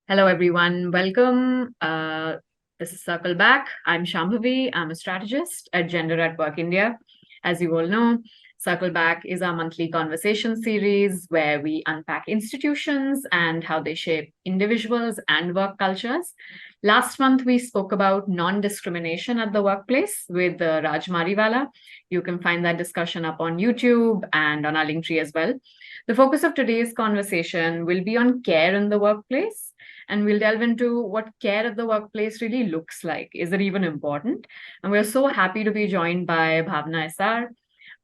Hello, everyone. Welcome. This is Circle Back. I'm Shambhavi. I'm a strategist at Gender at Work India. As you all know, Circle Back is our monthly conversation series where we unpack institutions and how they shape individuals and work cultures. Last month, we spoke about non-discrimination at the workplace with Raj Mariwala. You can find that discussion up on YouTube and on our Linktree as well. The focus of today's conversation will be on care in the workplace, and we'll delve into what care at the workplace really looks like. Is it even important? And we're so happy to be joined by Bhavana Issar.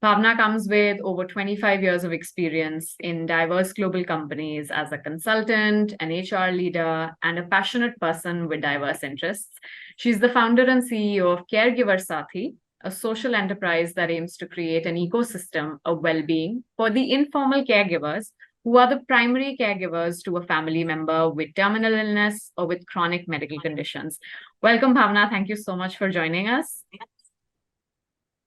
Bhavana comes with over 25 years of experience in diverse global companies as a consultant, an HR leader, and a passionate person with diverse interests. She's the founder and CEO of Caregiver Saathi, a social enterprise that aims to create an ecosystem of well-being for the informal caregivers who are the primary caregivers to a family member with terminal illness or with chronic medical conditions. Welcome, Bhavana. Thank you so much for joining us.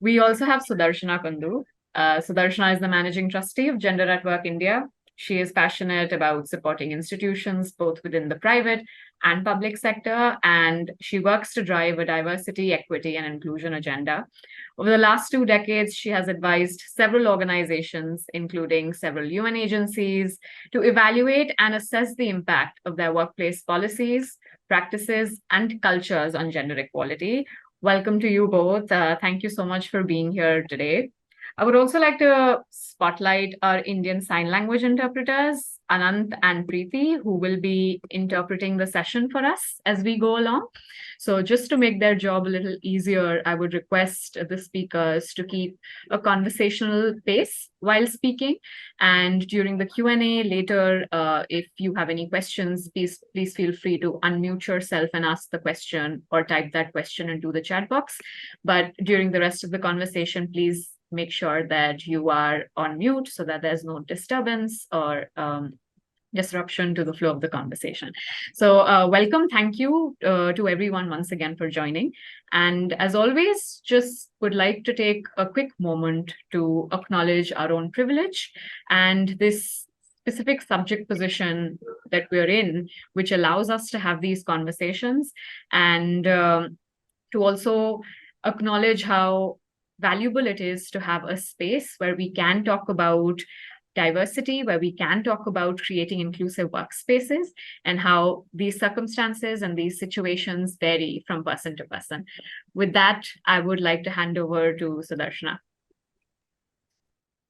We also have Sudarsana Kundu. Sudarshana is the Managing Trustee of Gender at Work India. She is passionate about supporting institutions both within the private and public sector, and she works to drive a diversity, equity, and inclusion agenda. Over the last 2 decades, she has advised several organizations, including several UN agencies, to evaluate and assess the impact of their workplace policies, practices, and cultures on gender equality. Welcome to you both. Thank you so much for being here today. I would also like to spotlight our Indian Sign Language interpreters, Anant and Preeti, who will be interpreting the session for us as we go along. So just to make their job a little easier, I would request the speakers to keep a conversational pace while speaking. And during the Q&A later, if you have any questions, please feel free to unmute yourself and ask the question or type that question into the chat box. But during the rest of the conversation, please make sure that you are on mute so that there's no disturbance or disruption to the flow of the conversation. So welcome. Thank you to everyone once again for joining. And as always, just would like to take a quick moment to acknowledge our own privilege and this specific subject position that we're in, which allows us to have these conversations, and to also acknowledge how valuable it is to have a space where we can talk about diversity, where we can talk about creating inclusive workspaces, and how these circumstances and these situations vary from person to person. With that, I would like to hand over to Sudarshana.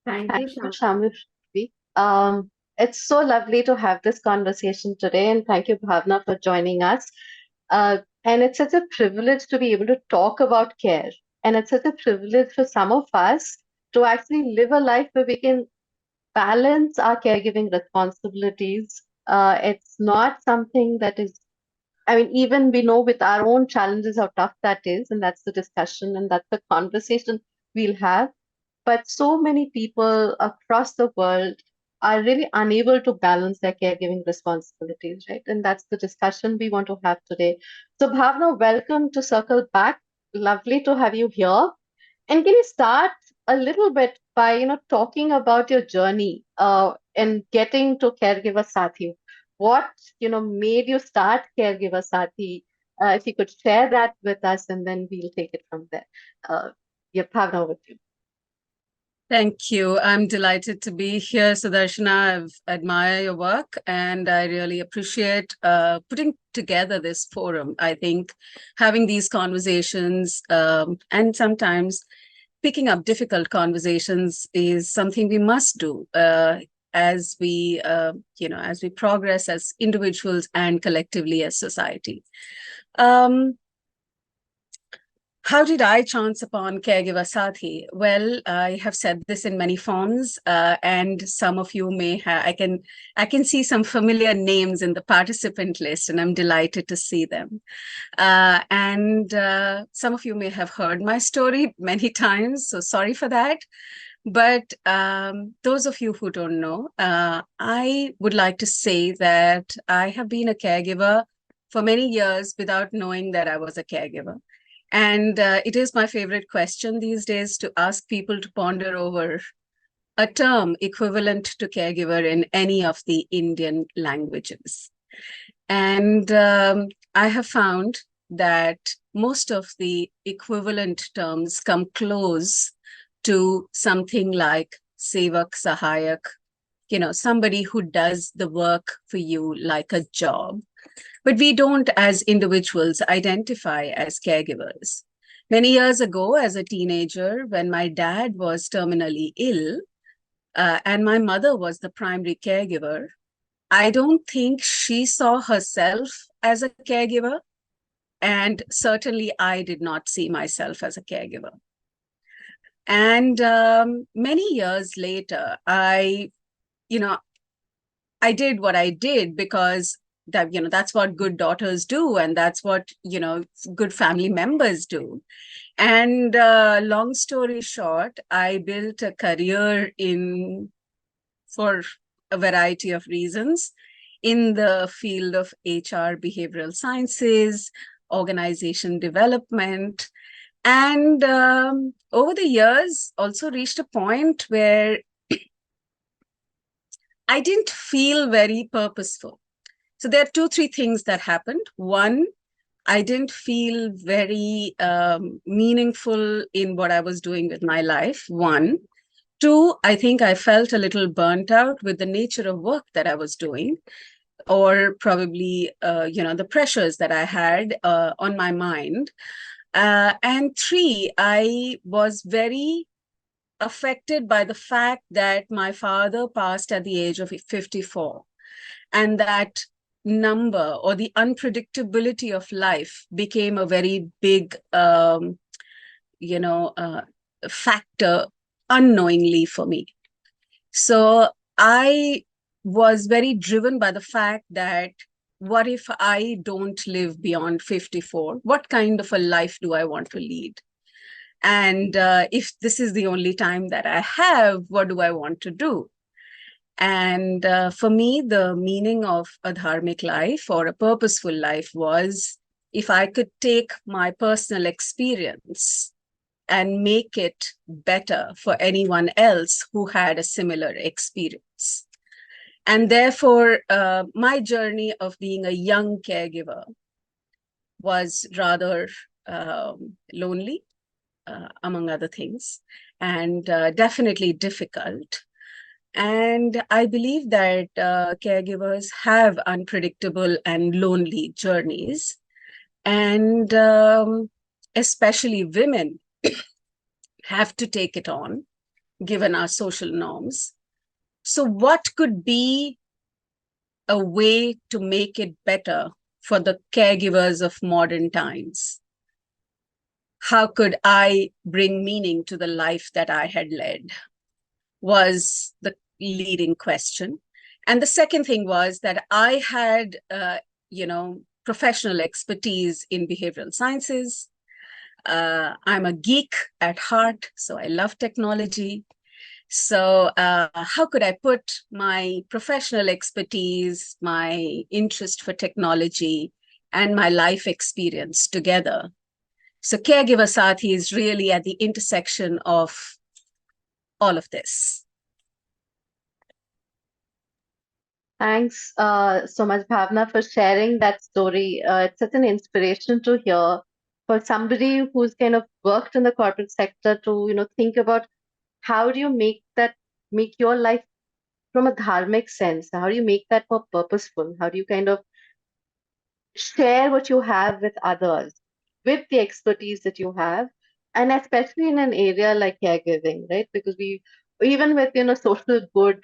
Thank you, Shambhavi. It's so lovely to have this conversation today, and thank you, Bhavna, for joining us. And it's such a privilege to be able to talk about care. And it's such a privilege for some of us to actually live a life where we can balance our caregiving responsibilities. It's not something that is, even we know with our own challenges how tough that is, and that's the discussion and that's the conversation we'll have. But so many people across the world are really unable to balance their caregiving responsibilities, right? And that's the discussion we want to have today. So, Bhavna, welcome to Circle Back. Lovely to have you here. And can you start a little bit by talking about your journey and getting to Caregiver Saathi? What made you start Caregiver Saathi? If you could share that with us, and then we'll take it from there. Bhavna, with you. Thank you. I'm delighted to be here, Sudarshana. I admire your work, and I really appreciate putting together this forum. I think having these conversations and sometimes picking up difficult conversations is something we must do as we progress as individuals and collectively as society. How did I chance upon Caregiver Saathi? Well, I have said this in many forms, and some of you may have. I can see some familiar names in the participant list, and I'm delighted to see them. And some of you may have heard my story many times, so sorry for that. But those of you who don't know, I would like to say that I have been a caregiver for many years without knowing that I was a caregiver. And it is my favorite question these days to ask people to ponder over a term equivalent to caregiver in any of the Indian languages. And I have found that most of the equivalent terms come close to something like Sevak Sahayak, somebody who does the work for you like a job. But we don't, as individuals, identify as caregivers. Many years ago, as a teenager, when my dad was terminally ill, and my mother was the primary caregiver, I don't think she saw herself as a caregiver. And certainly I did not see myself as a caregiver. And many years later, I did what I did because that's what good daughters do, and that's what good family members do. And long story short, I built a career for a variety of reasons in the field of HR, behavioral sciences, organization development, and over the years also reached a point where I didn't feel very purposeful. So there are 2-3 things that happened. One, I didn't feel very meaningful in what I was doing with my life. One. Two, I think I felt a little burnt out with the nature of work that I was doing, or probably, the pressures that I had on my mind. And three, I was very affected by the fact that my father passed at the age of 54. And that number, or the unpredictability of life, became a very big, factor unknowingly for me. So I was very driven by the fact that, what if I don't live beyond 54? What kind of a life do I want to lead? And if this is the only time that I have, what do I want to do? And for me, the meaning of a dharmic life or a purposeful life was, if I could take my personal experience and make it better for anyone else who had a similar experience. And therefore, my journey of being a young caregiver was rather lonely, among other things, and definitely difficult. And I believe that caregivers have unpredictable and lonely journeys. And especially women have to take it on, given our social norms. So what could be a way to make it better for the caregivers of modern times? How could I bring meaning to the life that I had led? Was the leading question. And the second thing was that I had, professional expertise in behavioral sciences. I'm a geek at heart, so I love technology. So how could I put my professional expertise, my interest for technology, and my life experience together? So Caregiver Saathi is really at the intersection of all of this. Thanks so much, Bhavna, for sharing that story. It's such an inspiration to hear for somebody who's kind of worked in the corporate sector to, think about how do you make your life from a dharmic sense? How do you make that more purposeful? How do you kind of share what you have with others, with the expertise that you have, and especially in an area like caregiving, right? Because even with social good,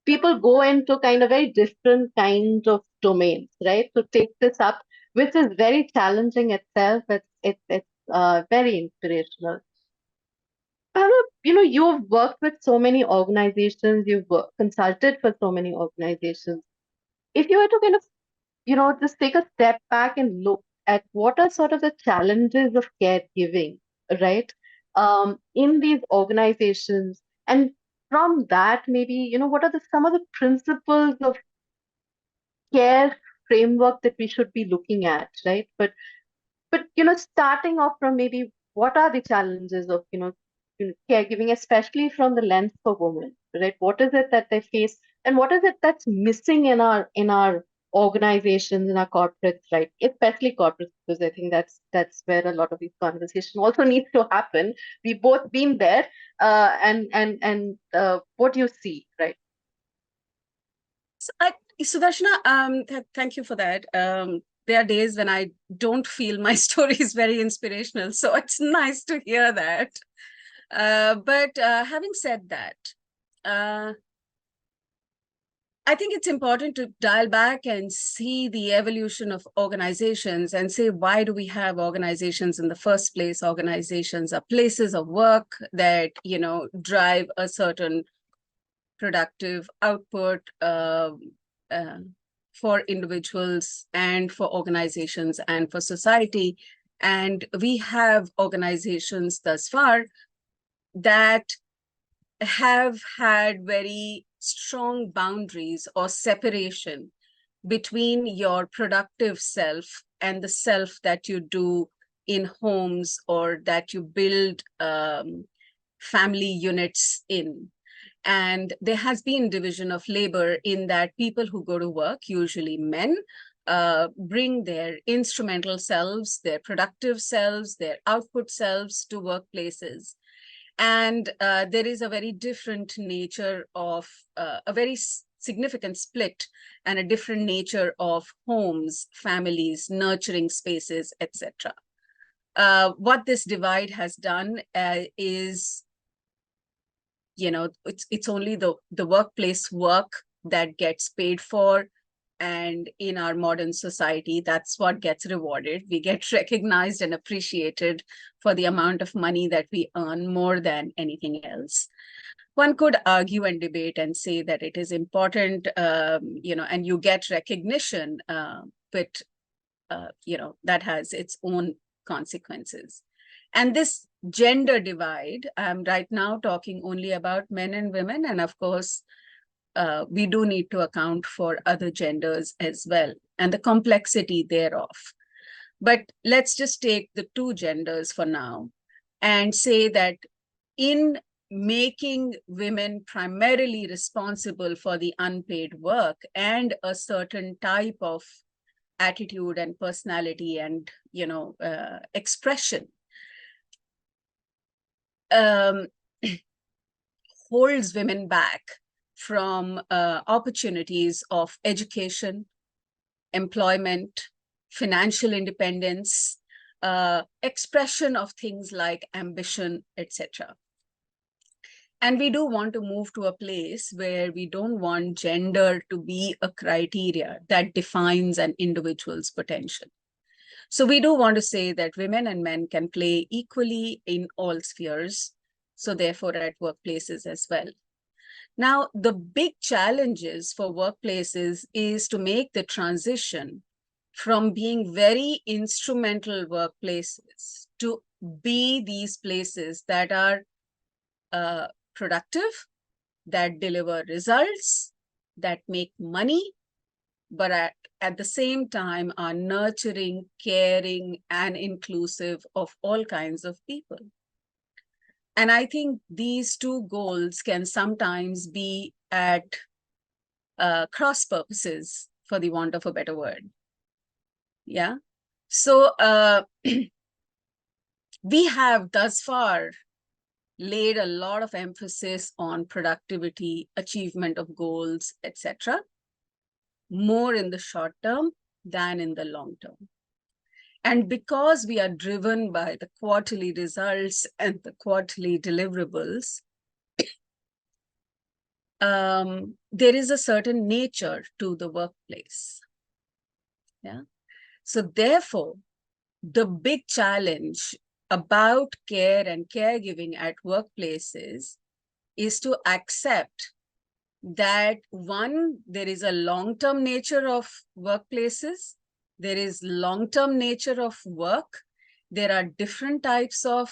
people go into kind of very different kinds of domains, right? To take this up, which is very challenging itself. It's very inspirational. You've worked with so many organizations, consulted for so many organizations. If you were to kind of, just take a step back and look at what are sort of the challenges of caregiving, right? In these organizations, and from that, maybe, what are some of the principles of care framework that we should be looking at, right? But starting off from maybe what are the challenges of caregiving, especially from the lens for women, right? What is it that they face, and what is it that's missing in our organizations and our corporates, right? Especially corporates, because I think that's where a lot of these conversations also needs to happen. We've both been there, and what do you see, right? So Sudarshana, thank you for that. There are days when I don't feel my story is very inspirational, so it's nice to hear that. But having said that, I think it's important to dial back and see the evolution of organizations and say, why do we have organizations in the first place? Organizations are places of work that, drive a certain productive output for individuals and for organizations and for society. And we have organizations thus far that have had very strong boundaries or separation between your productive self and the self that you do in homes or that you build family units in. And there has been division of labor in that people who go to work, usually men, bring their instrumental selves, their productive selves, their output selves to workplaces. And there is a very different nature of a very significant split and a different nature of homes, families, nurturing spaces, etc. What this divide has done is, it's only the workplace work that gets paid for. And in our modern society, that's what gets rewarded. We get recognized and appreciated for the amount of money that we earn more than anything else. One could argue and debate and say that it is important, and you get recognition, but, that has its own consequences. And this gender divide, I'm right now talking only about men and women, and of course, we do need to account for other genders as well and the complexity thereof. But let's just take the two genders for now and say that in making women primarily responsible for the unpaid work and a certain type of attitude and personality and, expression, holds women back from opportunities of education, employment, financial independence, expression of things like ambition, etc. And we do want to move to a place where we don't want gender to be a criteria that defines an individual's potential. So we do want to say that women and men can play equally in all spheres, so therefore at workplaces as well. Now, the big challenges for workplaces is to make the transition from being very instrumental workplaces to be these places that are productive, that deliver results, that make money, but at the same time are nurturing, caring, and inclusive of all kinds of people. And I think these two goals can sometimes be at cross purposes, for the want of a better word. Yeah. So we have thus far laid a lot of emphasis on productivity, achievement of goals, etc., more in the short term than in the long term. And because we are driven by the quarterly results and the quarterly deliverables, there is a certain nature to the workplace. Yeah. So therefore, the big challenge about care and caregiving at workplaces is to accept that, one, there is a long-term nature of workplaces. There is long-term nature of work. There are different types of,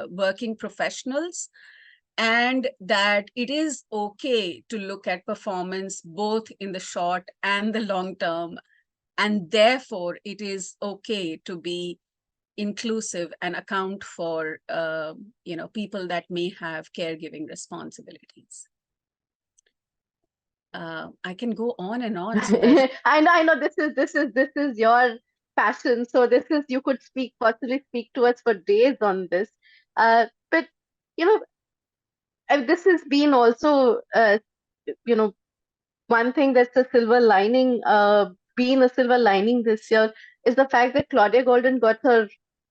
working professionals, and that it is okay to look at performance both in the short and the long term. And therefore, it is okay to be inclusive and account for, people that may have caregiving responsibilities. I can go on and on, Sudarsana. I know this is your passion. So this is you could possibly speak to us for days on this. But you know, and this has been also you know one thing that's a silver lining, been a silver lining this year is the fact that Claudia Golden got her,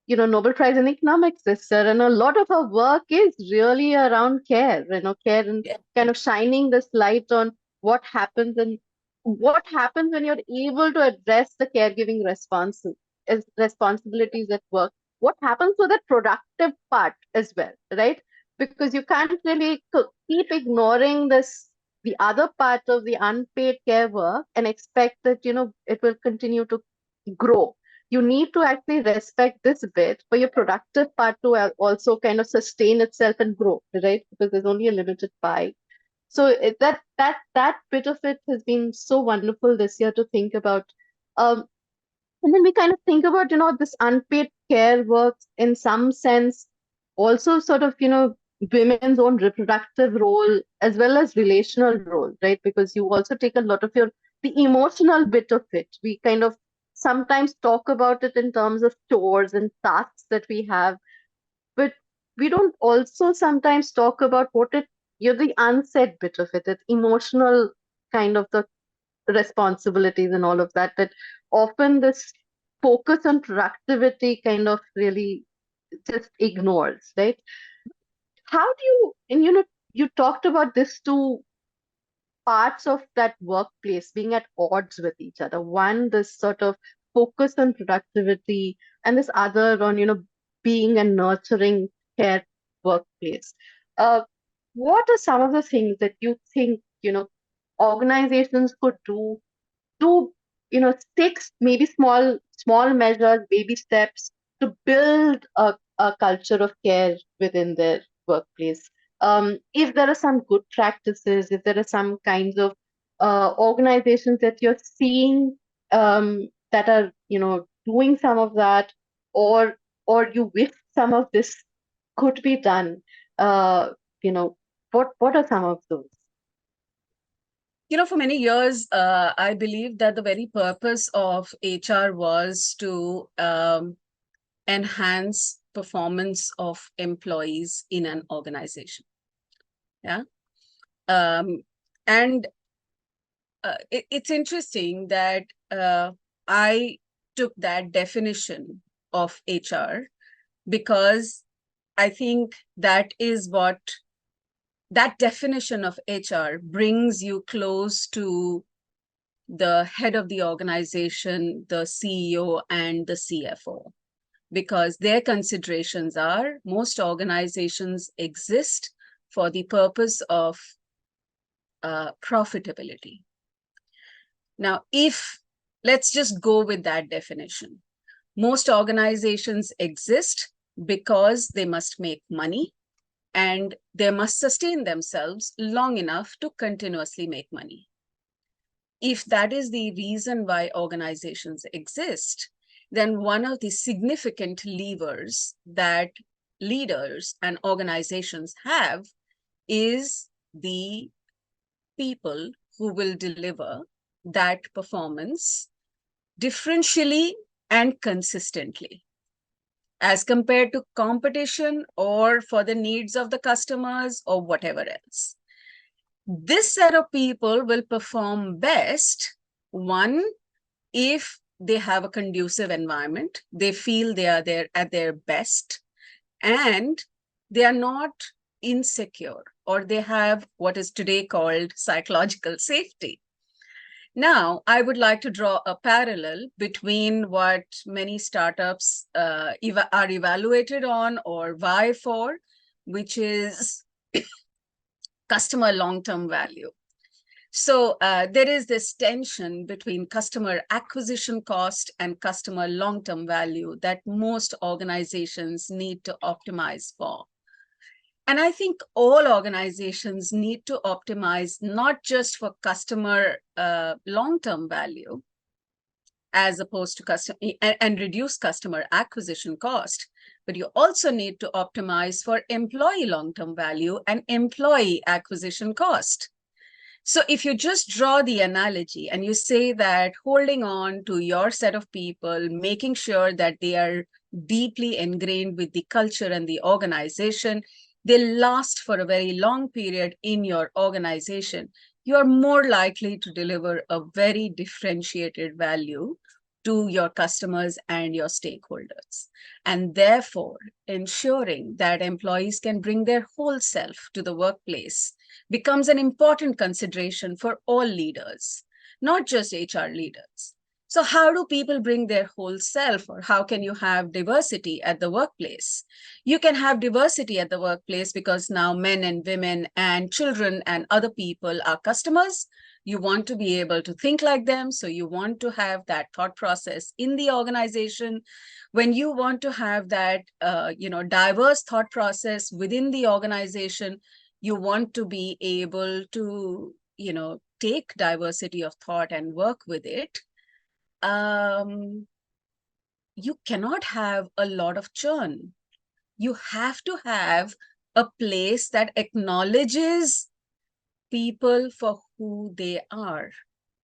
Nobel Prize in Economics this year, and a lot of her work is really around care, care and Yeah. kind of shining this light on what happens when you're able to address the caregiving responsibilities at work. What happens to that productive part as well, right? Because you can't really keep ignoring the other part of the unpaid care work and expect that it will continue to grow. You need to actually respect this bit for your productive part to also kind of sustain itself and grow, right? Because there's only a limited pie. So that bit of it has been so wonderful this year to think about. um, and then we kind of think about, this unpaid care work in some sense, also sort of, women's own reproductive role as well as relational role, right? Because you also take a lot of the emotional bit of it. We kind of sometimes talk about it in terms of chores and tasks that we have, but we don't also sometimes talk about the unsaid bit of it, it's emotional kind of the responsibilities and all of that, that often this focus on productivity kind of really just ignores, right? How do you, and you talked about this two parts of that workplace being at odds with each other. One, this sort of focus on productivity, and this other on, being a nurturing care workplace. Uh, what are some of the things that you think, organizations could do to take maybe small measures, baby steps to build a culture of care within their workplace? If there are some good practices, if there are some kinds of organizations that you're seeing that are doing some of that, or you wish some of this could be done, uh, what are some of those? For many years, I believe that the very purpose of HR was to enhance performance of employees in an organization. Yeah. And it's interesting that I took that definition of HR because I think that is what that definition of HR brings you close to the head of the organization, the CEO, and the CFO, because their considerations are most organizations exist for the purpose of profitability. Now, let's just go with that definition. Most organizations exist because they must make money and they must sustain themselves long enough to continuously make money. If that is the reason why organizations exist, then one of the significant levers that leaders and organizations have is the people who will deliver that performance differentially and consistently, as compared to competition or for the needs of the customers or whatever else. This set of people will perform best, one, if they have a conducive environment, they feel they are there at their best, and they are not insecure, or they have what is today called psychological safety. Now, I would like to draw a parallel between what many startups are evaluated on or vie for, which is customer long-term value. So there is this tension between customer acquisition cost and customer long-term value that most organizations need to optimize for. And I think all organizations need to optimize not just for customer long-term value, as opposed to customer and reduce customer acquisition cost, but you also need to optimize for employee long-term value and employee acquisition cost. So if you just draw the analogy and you say that holding on to your set of people, making sure that they are deeply ingrained with the culture and the organization, they last for a very long period in your organization, you are more likely to deliver a very differentiated value to your customers and your stakeholders. And therefore, ensuring that employees can bring their whole self to the workplace becomes an important consideration for all leaders, not just HR leaders. So how do people bring their whole self, or how can you have diversity at the workplace? You can have diversity at the workplace because now men and women and children and other people are customers. You want to be able to think like them. So you want to have that thought process in the organization. When you want to have that, diverse thought process within the organization, you want to be able to, take diversity of thought and work with it. You cannot have a lot of churn. You have to have a place that acknowledges people for who they are.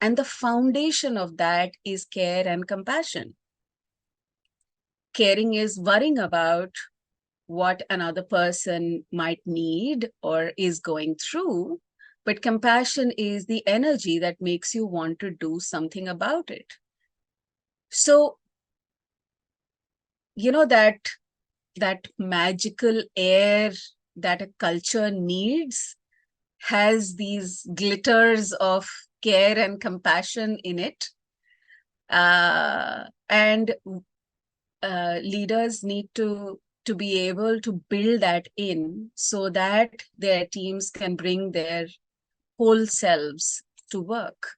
And the foundation of that is care and compassion. Caring is worrying about what another person might need or is going through, but compassion is the energy that makes you want to do something about it. So, that magical air that a culture needs has these glitters of care and compassion in it. And leaders need to be able to build that in so that their teams can bring their whole selves to work.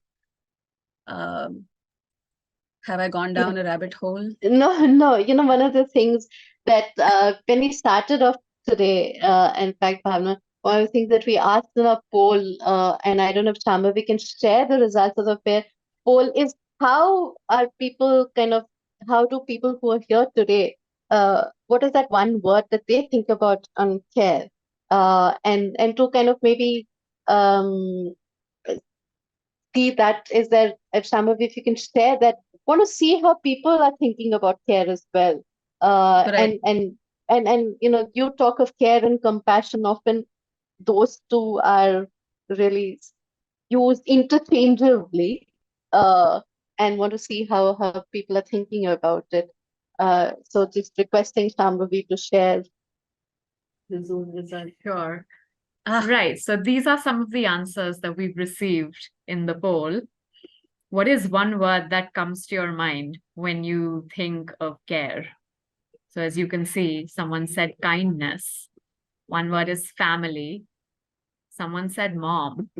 Have I gone down a rabbit hole? No. One of the things that when we started off today, in fact, Bhavana, one of the things that we asked in a poll, and I don't know if Shambhavi can share the results of the poll, is how do people who are here today, what is that one word that they think about on care? And to kind of maybe see that, is there, if Shambhavi, if you can share that, want to see how people are thinking about care as well. Right. And you talk of care and compassion, often those two are really used interchangeably, and want to see how people are thinking about it. So just requesting Shambhavi to share The Zoom result. Sure. Ah, Right. So these are some of the answers that we've received in the poll. What is one word that comes to your mind when you think of care? So as you can see, someone said kindness. One word is family. Someone said mom.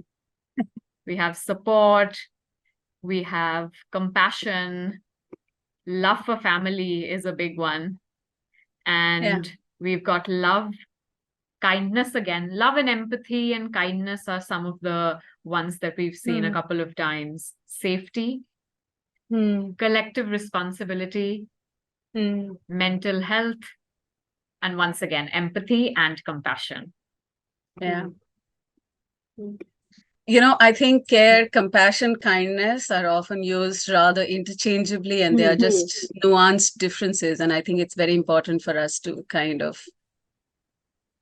We have support. We have compassion. Love for family is a big one. And we've got love, kindness again. Love and empathy and kindness are some of the ones that we've seen a couple of times. Safety, collective responsibility, mental health, and once again, empathy and compassion. Yeah. I think care, compassion, kindness are often used rather interchangeably, and they are just nuanced differences. And I think it's very important for us to kind of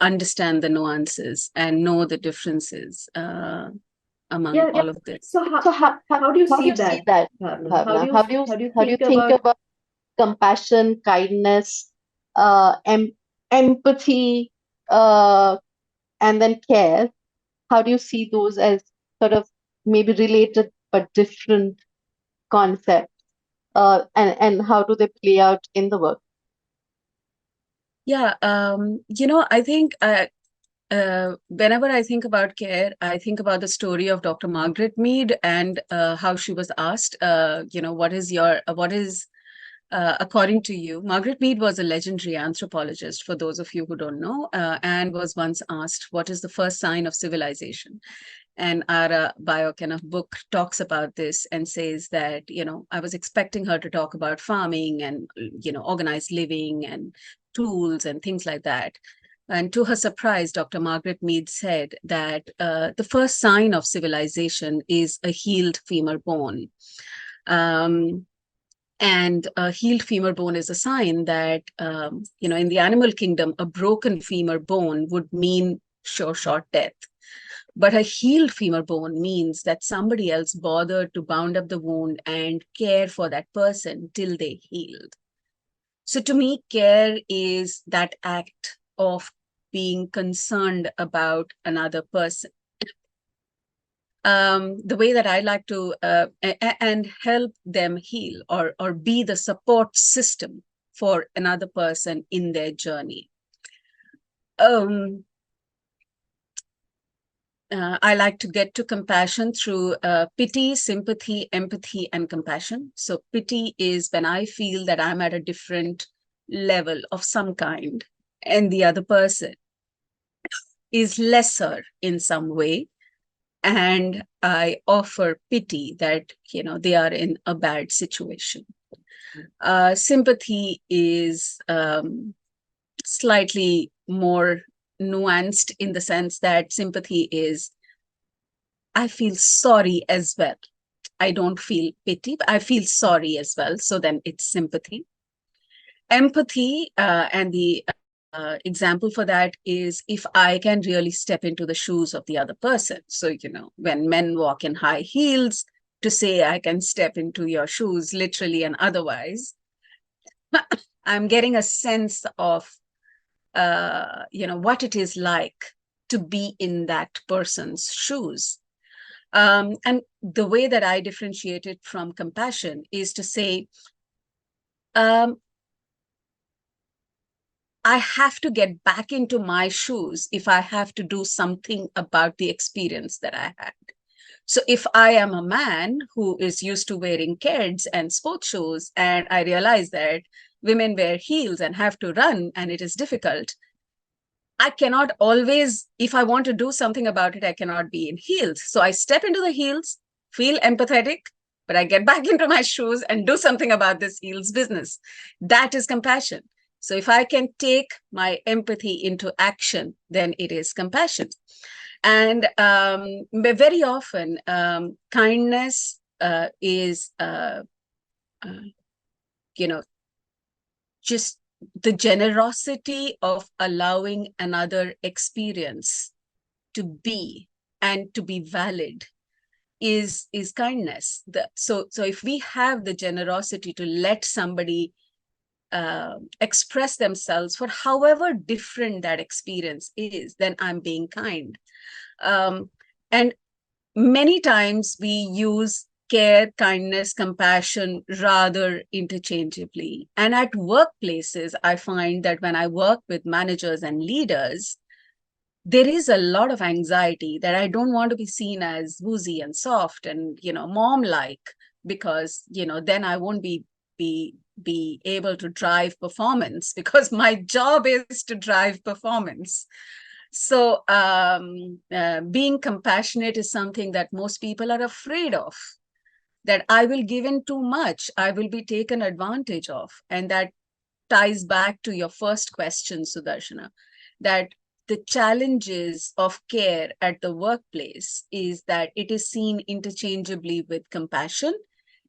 understand the nuances and know the differences among all of this. So how do you see that, Bhavna? How do you think about compassion, kindness, empathy, and then care? How do you see those as sort of maybe related but different concepts? And how do they play out in the work? Yeah, I think whenever I think about care, I think about the story of Dr. Margaret Mead and how she was asked, according to you, Margaret Mead was a legendary anthropologist, for those of you who don't know, and was once asked, what is the first sign of civilization? And our bio kind of book talks about this and says that, I was expecting her to talk about farming and, organized living and tools and things like that. And to her surprise, Dr. Margaret Mead said that the first sign of civilization is a healed femur bone. And a healed femur bone is a sign that, in the animal kingdom, a broken femur bone would mean short death. But a healed femur bone means that somebody else bothered to bound up the wound and care for that person till they healed. So to me, care is that act of being concerned about another person. The way that I like to and help them heal or be the support system for another person in their journey. I like to get to compassion through pity, sympathy, empathy, and compassion. So pity is when I feel that I'm at a different level of some kind, and the other person is lesser in some way, and I offer pity that, they are in a bad situation. Sympathy is slightly more nuanced in the sense that sympathy is, I feel sorry as well. I don't feel pity, but I feel sorry as well. So then it's sympathy. Empathy, and the example for that is if I can really step into the shoes of the other person. So, when men walk in high heels, to say I can step into your shoes, literally and otherwise, I'm getting a sense of, what it is like to be in that person's shoes. And the way that I differentiate it from compassion is to say, I have to get back into my shoes if I have to do something about the experience that I had. So if I am a man who is used to wearing kids and sports shoes, and I realize that women wear heels and have to run, and it is difficult, I cannot always, if I want to do something about it, I cannot be in heels. So I step into the heels, feel empathetic, but I get back into my shoes and do something about this heels business. That is compassion. So if I can take my empathy into action, then it is compassion. And very often, kindness is, just the generosity of allowing another experience to be and to be valid is kindness. So if we have the generosity to let somebody express themselves for however different that experience is, then I'm being kind. And many times we use care, kindness, compassion rather interchangeably. And at workplaces, I find that when I work with managers and leaders, there is a lot of anxiety that I don't want to be seen as woozy and soft and, mom-like, because, then I won't be able to drive performance, because my job is to drive performance. So being compassionate is something that most people are afraid of, that I will give in too much, I will be taken advantage of. And that ties back to your first question, Sudarshana, that the challenges of care at the workplace is that it is seen interchangeably with compassion,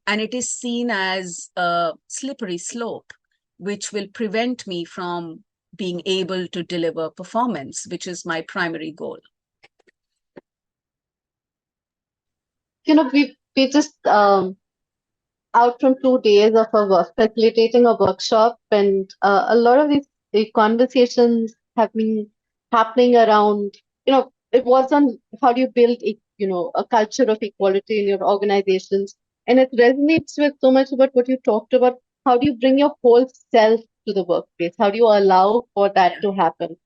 and it is seen as a slippery slope, which will prevent me from being able to deliver performance, which is my primary goal. We just out from 2 days of facilitating a workshop, and a lot of these conversations have been happening around, it was on how do you build a culture of equality in your organizations, and it resonates with so much about what you talked about. How do you bring your whole self to the workplace? How do you allow for that to happen?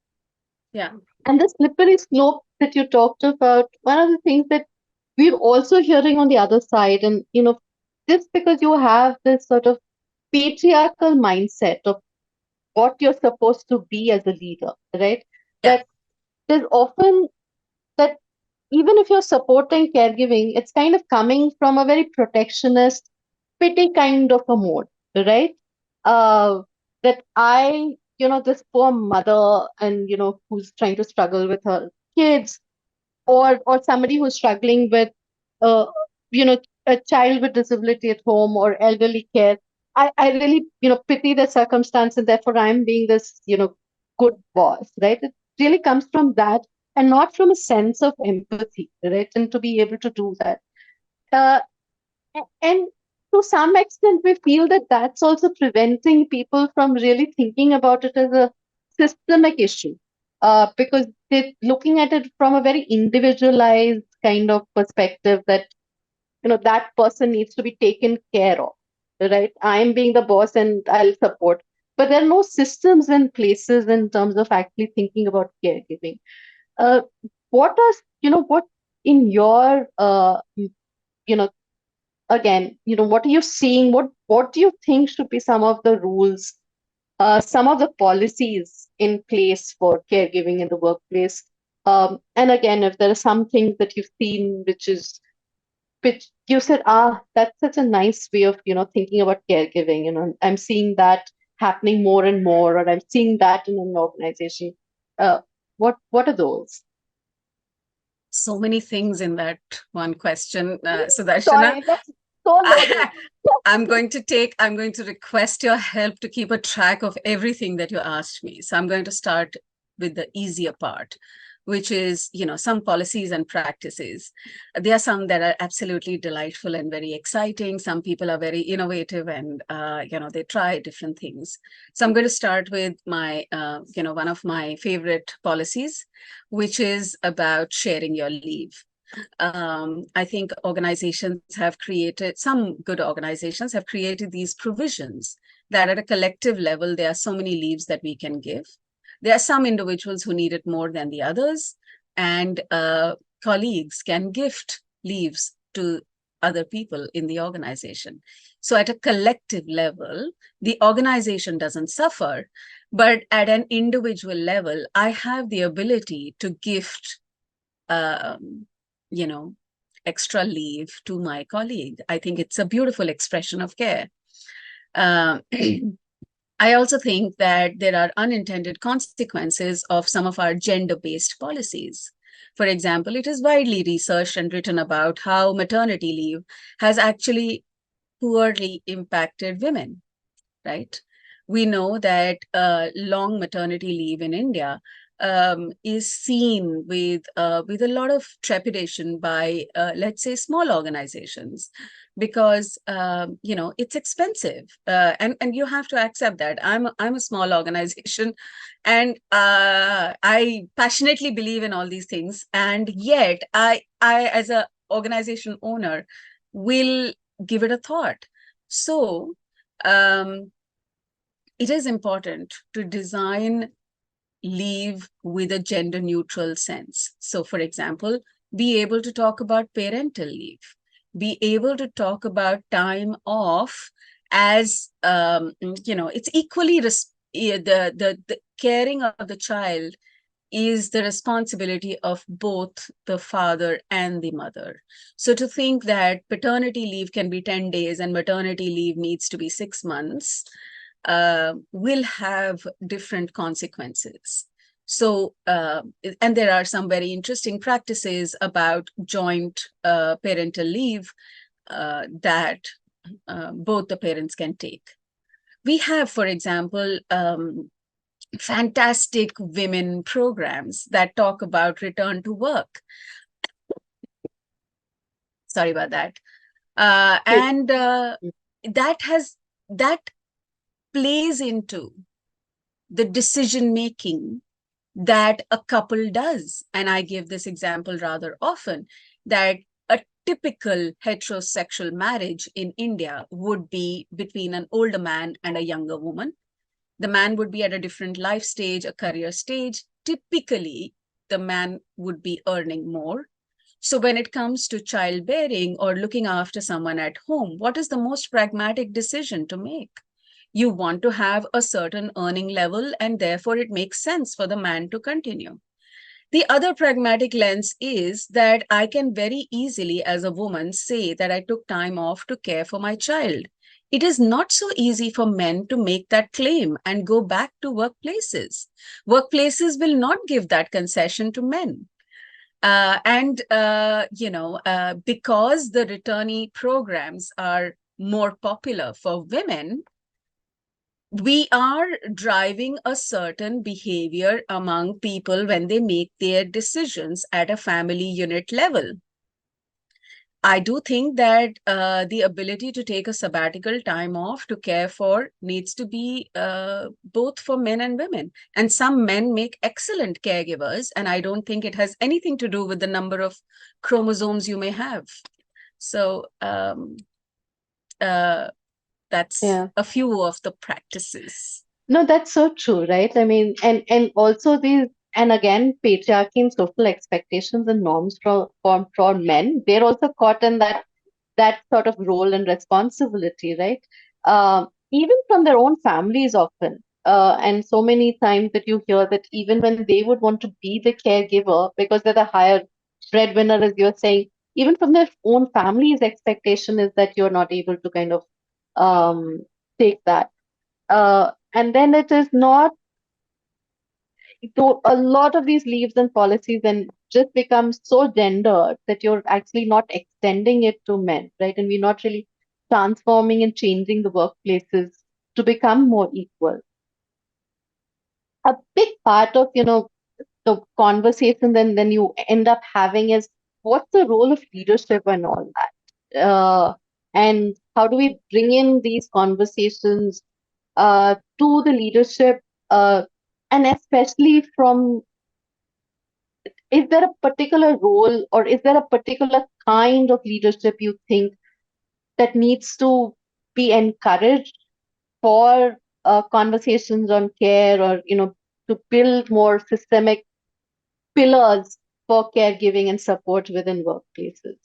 Yeah. And the slippery slope that you talked about, one of the things that we're also hearing on the other side, and just because you have this sort of patriarchal mindset of what you're supposed to be as a leader, right? Yeah. That there's often that even if you're supporting caregiving, it's kind of coming from a very protectionist, pity kind of a mode, right? That I this poor mother and, who's trying to struggle with her kids, or somebody who's struggling with, uh, you know, a child with disability at home or elderly care. I really, pity the circumstance, and therefore I'm being this, good boss, right? It really comes from that, and not from a sense of empathy, right? And to be able to do that. Uh, and to some extent, we feel that that's also preventing people from really thinking about it as a systemic issue, because they're looking at it from a very individualized kind of perspective that, that person needs to be taken care of, right? I'm being the boss and I'll support. But there are no systems and places in terms of actually thinking about caregiving. Uh, what in your, you know, again, what are you seeing? What do you think should be some of the rules, some of the policies in place for caregiving in the workplace? And again, if there are some things that you've seen which you said, that's such a nice way of, thinking about caregiving. I'm seeing that happening more and more, or I'm seeing that in an organization. Uh, what are those? So many things in that one question, Sudarshana. Sorry, that's so loaded. I'm going to request your help to keep a track of everything that you asked me. So I'm going to start with the easier part, which is, some policies and practices. There are some that are absolutely delightful and very exciting. Some people are very innovative and, they try different things. So I'm going to start with my, one of my favorite policies, which is about sharing your leave. I think some good organizations have created these provisions that at a collective level, there are so many leaves that we can give. There are some individuals who need it more than the others, and colleagues can gift leaves to other people in the organization. So at a collective level, the organization doesn't suffer, but at an individual level, I have the ability to gift extra leave to my colleague. I think it's a beautiful expression of care. I also think that there are unintended consequences of some of our gender-based policies. For example, it is widely researched and written about how maternity leave has actually poorly impacted women, right? We know that long maternity leave in India is seen with a lot of trepidation by, let's say, small organizations, because it's expensive, and you have to accept that. I'm a small organization, and I passionately believe in all these things, and yet I as a organization owner will give it a thought. So it is important to design leave with a gender neutral sense. So, for example, be able to talk about parental leave, be able to talk about time off as, it's equally, the caring of the child is the responsibility of both the father and the mother. So to think that paternity leave can be 10 days and maternity leave needs to be 6 months will have different consequences. So, and there are some very interesting practices about joint parental leave that both the parents can take. We have, for example, fantastic women programs that talk about return to work. Sorry about that. And that plays into the decision making that a couple does. And I give this example rather often, that a typical heterosexual marriage in India would be between an older man and a younger woman. The man would be at a different life stage, a career stage. Typically, the man would be earning more. So when it comes to childbearing or looking after someone at home, what is the most pragmatic decision to make? You want to have a certain earning level, and therefore it makes sense for the man to continue. The other pragmatic lens is that I can very easily, as a woman, say that I took time off to care for my child. it is not so easy for men to make that claim and go back to workplaces. Workplaces will not give that concession to men. Because the returnee programs are more popular for women, we are driving a certain behavior among people when they make their decisions at a family unit level. I do think that the ability to take a sabbatical time off to care for needs to be both for men and women. And some men make excellent caregivers, and I don't think it has anything to do with the number of chromosomes you may have. So that's a few of the practices. No, that's so true, right? I mean, and also these, and again, patriarchy and social expectations and norms for men, they're also caught in that sort of role and responsibility, right? Even from their own families often. And so many times that you hear that even when they would want to be the caregiver because they're the higher breadwinner, as you're saying, even from their own family's expectation is that you're not able to kind of take that. And then it is not, so a lot of these leaves and policies then just become so gendered that you're actually not extending it to men, right? And we're not really transforming and changing the workplaces to become more equal. A big part of, the conversation then you end up having is what's the role of leadership and all that? And how do we bring in these conversations to the leadership, and especially from, is there a particular role or is there a particular kind of leadership you think that needs to be encouraged for conversations on care, or to build more systemic pillars for caregiving and support within workplaces?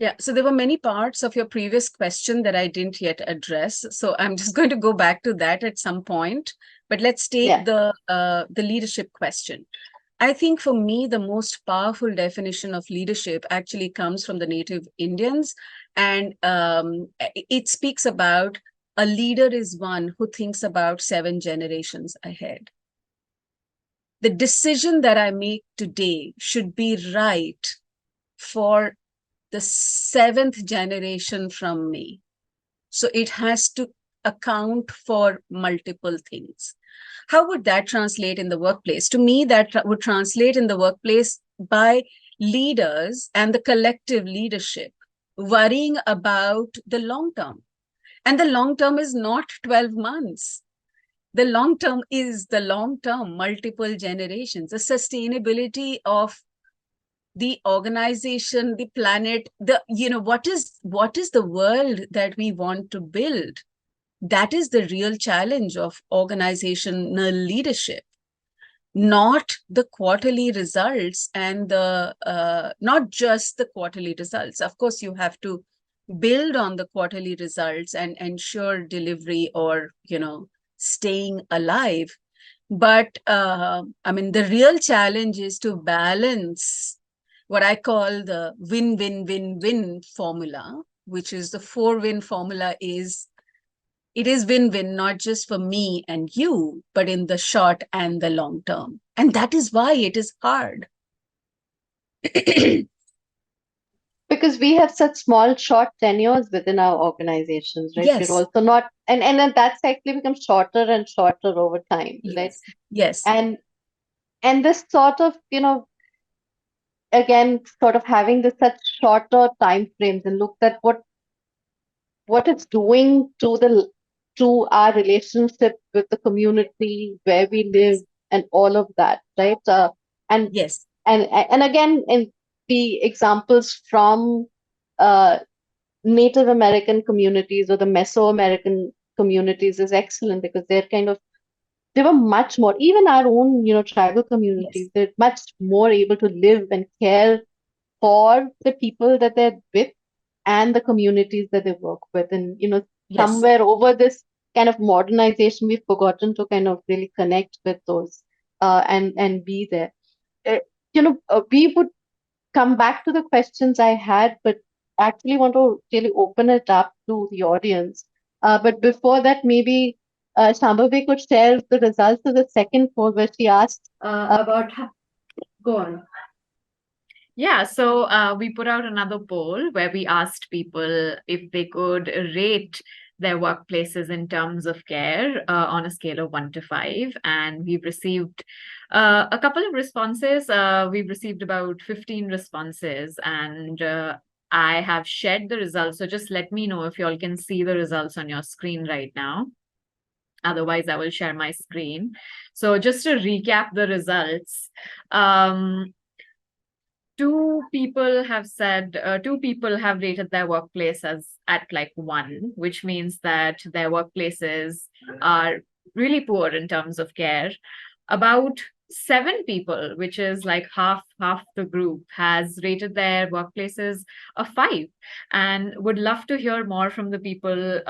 Yeah, so there were many parts of your previous question that I didn't yet address. So I'm just going to go back to that at some point. But let's take the leadership question. I think for me, the most powerful definition of leadership actually comes from the native Indians. And it speaks about a leader is one who thinks about 7 generations ahead. The decision that I make today should be right for the 7th generation from me. So it has to account for multiple things. How would that translate in the workplace? To me, that would translate in the workplace by leaders and the collective leadership worrying about the long term. And the long term is not 12 months. The long term is the long term, multiple generations, the sustainability of the organization, the planet, what is the world that we want to build? That is the real challenge of organizational leadership, not the quarterly results and not just the quarterly results. Of course, you have to build on the quarterly results and ensure delivery or, staying alive. But the real challenge is to balance what I call the win-win-win-win formula, which is the 4-win formula. It is win-win, not just for me and you, but in the short and the long term. And that is why it is hard. Because we have such small, short tenures within our organizations, right? Yes. We're also not, and then that's actually becomes shorter and shorter over time, right? Yes. And this sort of, again, sort of having this such shorter time frames and look at what it's doing to our relationship with the community where we live and all of that, right? And yes, and again, in the examples from Native American communities or the Mesoamerican communities is excellent, because they were much more, even our own, tribal communities, they're much more able to live and care for the people that they're with and the communities that they work with. And, somewhere over this kind of modernization, we've forgotten to kind of really connect with those and be there. We would come back to the questions I had, but actually want to really open it up to the audience. But before that, maybe Shambhavi could share the results of the second poll where she asked about. Go on. Yeah, so we put out another poll where we asked people if they could rate their workplaces in terms of care on a scale of 1 to 5. And we've received a couple of responses. We've received about 15 responses, and I have shared the results. So just let me know if you all can see the results on your screen right now. Otherwise, I will share my screen. So just to recap the results, two people have said, two people have rated their workplace as at like 1, which means that their workplaces are really poor in terms of care. About 7 people, which is like half the group, has rated their workplaces a 5, and would love to hear more from the people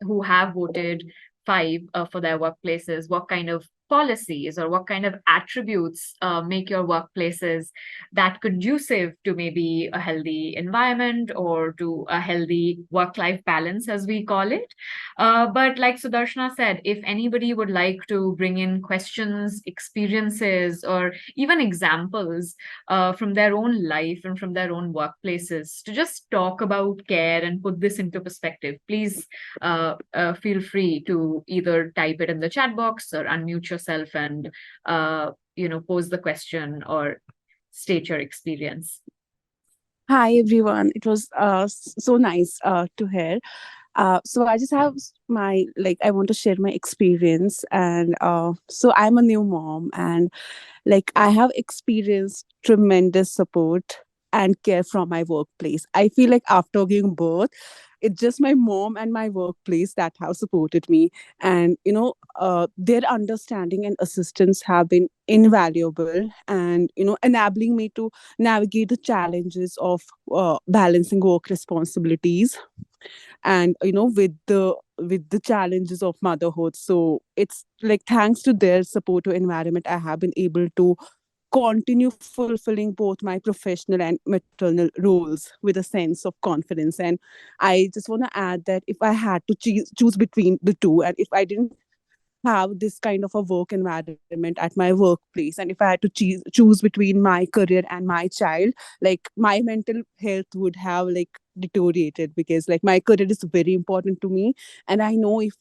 who have voted 5 for their workplaces. What kind of policies or what kind of attributes make your workplaces that conducive to maybe a healthy environment or to a healthy work-life balance, as we call it. But like Sudarshana said, if anybody would like to bring in questions, experiences, or even examples from their own life and from their own workplaces to just talk about care and put this into perspective, please feel free to either type it in the chat box or unmute yourself and pose the question or state your experience. Hi everyone. It was so nice to hear. So I just have I want to share my experience, and so I'm a new mom, and I have experienced tremendous support and care from my workplace. I feel like after giving birth, it's just my mom and my workplace that have supported me, and their understanding and assistance have been invaluable, and enabling me to navigate the challenges of balancing work responsibilities and with the challenges of motherhood. So it's like thanks to their supportive environment, I have been able to continue fulfilling both my professional and maternal roles with a sense of confidence. And I just want to add that if I had to choose between the two, and if I didn't have this kind of a work environment at my workplace, and if I had to choose between my career and my child, my mental health would have deteriorated, because my career is very important to me. And I know if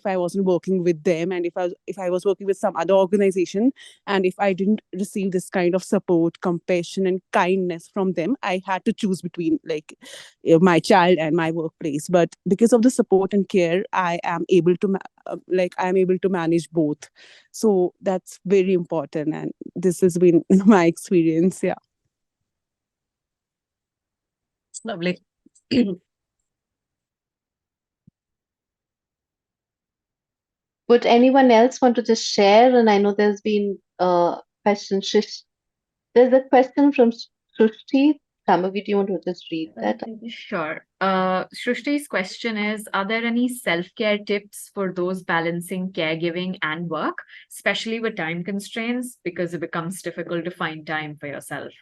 I wasn't working with them, and if I was working with some other organization, and if I didn't receive this kind of support, compassion and kindness from them, I had to choose between my child and my workplace. But because of the support and care, I am able to I'm able to manage both. So that's very important, and this has been my experience. Yeah. Lovely. Would anyone else want to just share? And I know there's been a question. There's a question from Srushti. Shambhavi, do you want to just read that? Sure. Shrishti's question is, are there any self-care tips for those balancing caregiving and work, especially with time constraints, because it becomes difficult to find time for yourself?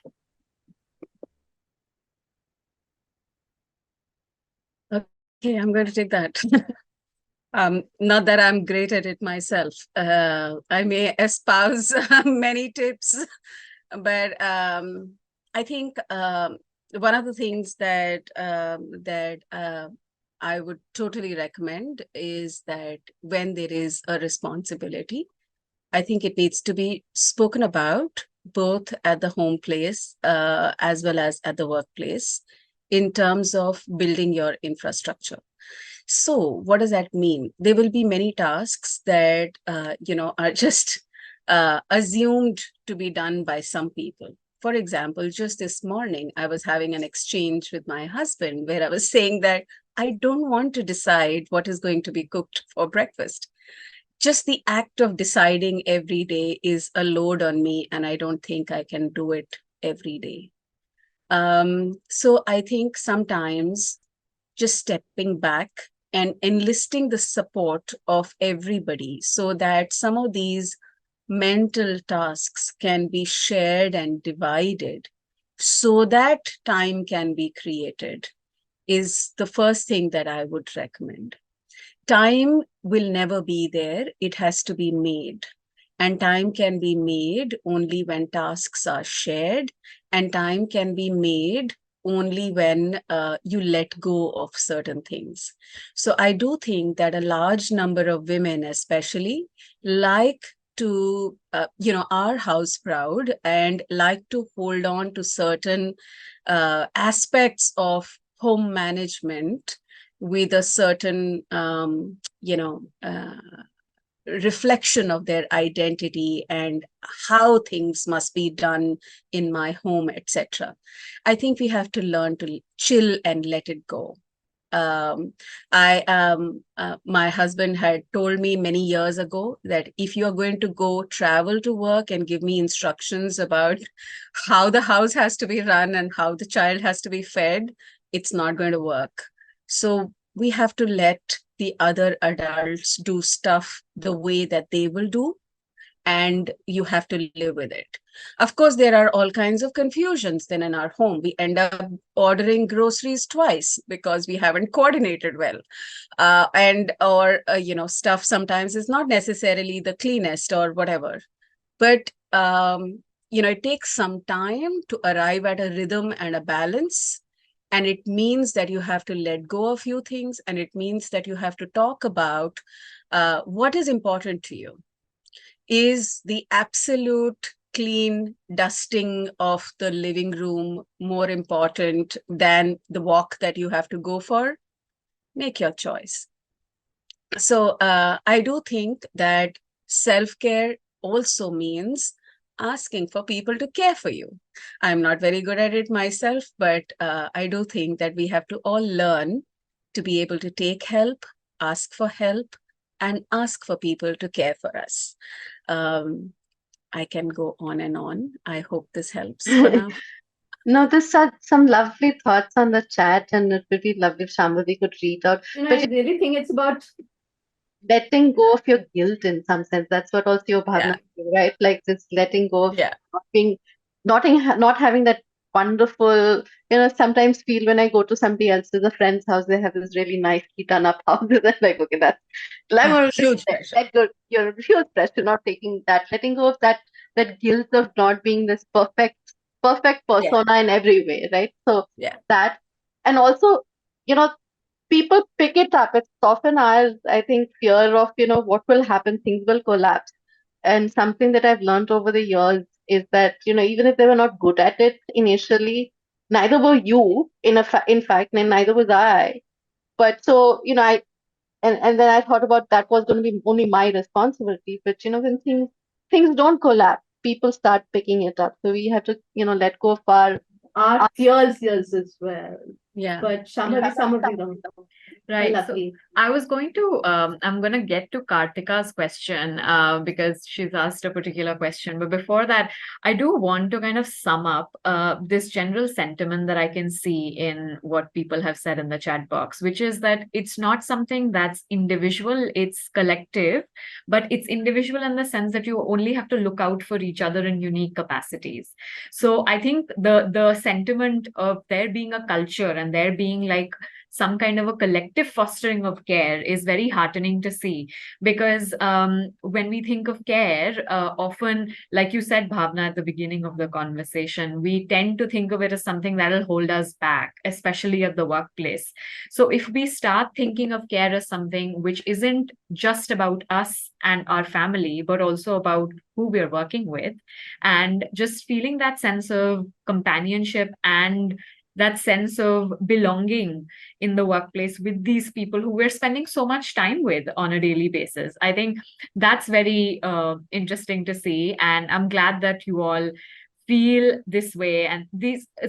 Okay, I'm going to take that. Not that I'm great at it myself. I may espouse many tips, but I think one of the things that I would totally recommend is that when there is a responsibility, I think it needs to be spoken about both at the home place as well as at the workplace in terms of building your infrastructure. So what does that mean? There will be many tasks that, are just assumed to be done by some people. For example, just this morning, I was having an exchange with my husband where I was saying that I don't want to decide what is going to be cooked for breakfast. Just the act of deciding every day is a load on me, and I don't think I can do it every day. So I think sometimes just stepping back and enlisting the support of everybody so that some of these mental tasks can be shared and divided so that time can be created. is the first thing that I would recommend. Time will never be there. It has to be made. And time can be made only when tasks are shared. And time can be made only when you let go of certain things. So I do think that a large number of women, especially, like to, are house proud and like to hold on to certain aspects of home management with a certain, reflection of their identity and how things must be done in my home, etc. I think we have to learn to chill and let it go. My husband had told me many years ago that if you are going to go travel to work and give me instructions about how the house has to be run and how the child has to be fed, it's not going to work. So we have to let the other adults do stuff the way that they will do, and you have to live with it. Of course, there are all kinds of confusions then in our home. We end up ordering groceries twice because we haven't coordinated well. Stuff sometimes is not necessarily the cleanest or whatever. But, it takes some time to arrive at a rhythm and a balance. And it means that you have to let go of a few things. And it means that you have to talk about what is important to you. Is the absolute clean dusting of the living room more important than the walk that you have to go for? Make your choice. So I do think that self-care also means asking for people to care for you. I'm not very good at it myself, but I do think that we have to all learn to be able to take help, ask for help, and ask for people to care for us. I can go on and on. I hope this helps for now. No, there's some lovely thoughts on the chat, and it would be lovely if Shambhavi could read out. I really think it's about letting go of your guilt in some sense. That's what also your Bhavana, right? Like this letting go of not having that wonderful, sometimes feel when I go to somebody else's, a friend's house, they have this really nicely done up houses. And like, okay, that's huge pressure. You're huge pressure, not taking that, letting go of that guilt of not being this perfect persona in every way, right? So that, and also, people pick it up. It's often our, I think, fear of, what will happen, things will collapse. And something that I've learned over the years is that, even if they were not good at it initially, neither were you, in fact, and neither was I. But so, and then I thought about that was going to be only my responsibility. But, when things don't collapse, people start picking it up. So we have to, let go of our fears as well. Yeah. But Shambhavi, right. So I was going to, I'm going to get to Kartika's question because she's asked a particular question. But before that, I do want to kind of sum up this general sentiment that I can see in what people have said in the chat box, which is that it's not something that's individual, it's collective, but it's individual in the sense that you only have to look out for each other in unique capacities. So I think the sentiment of there being a culture and there being like some kind of a collective fostering of care is very heartening to see, because when we think of care, often, like you said, Bhavna, at the beginning of the conversation, we tend to think of it as something that will hold us back, especially at the workplace. So if we start thinking of care as something which isn't just about us and our family, but also about who we're working with, and just feeling that sense of companionship and that sense of belonging in the workplace with these people who we're spending so much time with on a daily basis. I think that's very interesting to see. And I'm glad that you all feel this way. And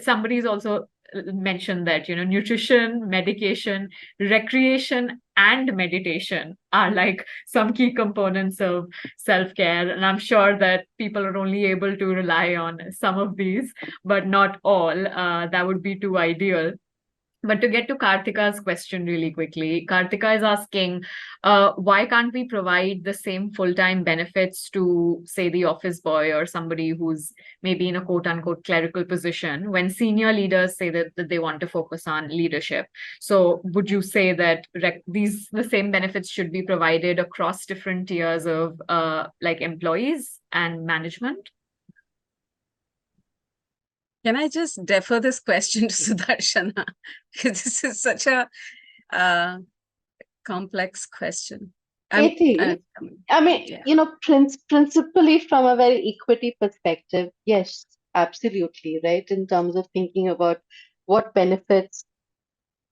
somebody's also mentioned that, nutrition, medication, recreation, and meditation are like some key components of self-care. And I'm sure that people are only able to rely on some of these, but not all. That would be too ideal. But to get to Kartika's question really quickly, Kartika is asking, why can't we provide the same full-time benefits to, say, the office boy or somebody who's maybe in a quote-unquote clerical position when senior leaders say that they want to focus on leadership? So would you say that the same benefits should be provided across different tiers of like employees and management? Can I just defer this question to Sudarshana? Because this is such a complex question. Katie, I mean, yeah. principally from a very equity perspective, yes, absolutely, right? In terms of thinking about what benefits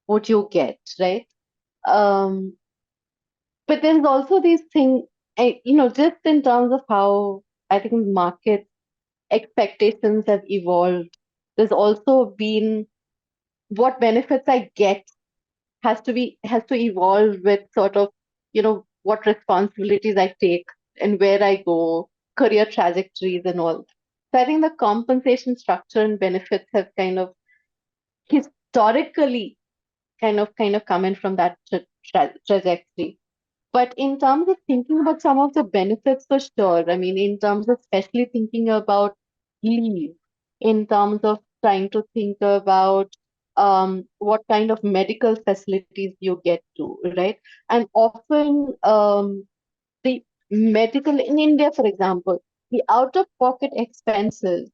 would you get, right? Um, but there's also these things, just in terms of how I think market expectations have evolved. There's also been what benefits I get has to evolve with sort of, what responsibilities I take and where I go, career trajectories and all. So I think the compensation structure and benefits have kind of historically kind of come in from that trajectory. But in terms of thinking about some of the benefits, for sure, I mean, in terms of especially thinking about leave, in terms of trying to think about what kind of medical facilities you get to, right? And often the medical in India, for example, the out-of-pocket expenses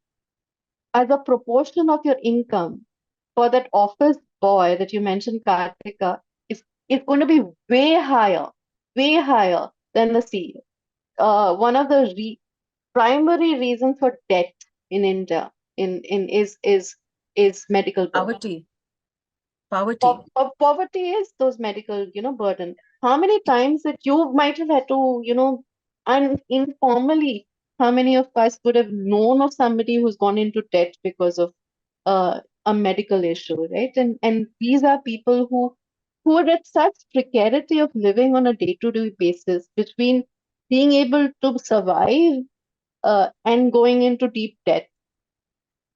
as a proportion of your income for that office boy that you mentioned, Kartika, is going to be way higher than the CEO. One of the primary reasons for debt in India in is medical burden. Poverty. Poverty is those medical, burden. How many times that you might have had to, informally, how many of us would have known of somebody who's gone into debt because of a medical issue, right? And these are people who are at such precarity of living on a day-to-day basis between being able to survive and going into deep debt.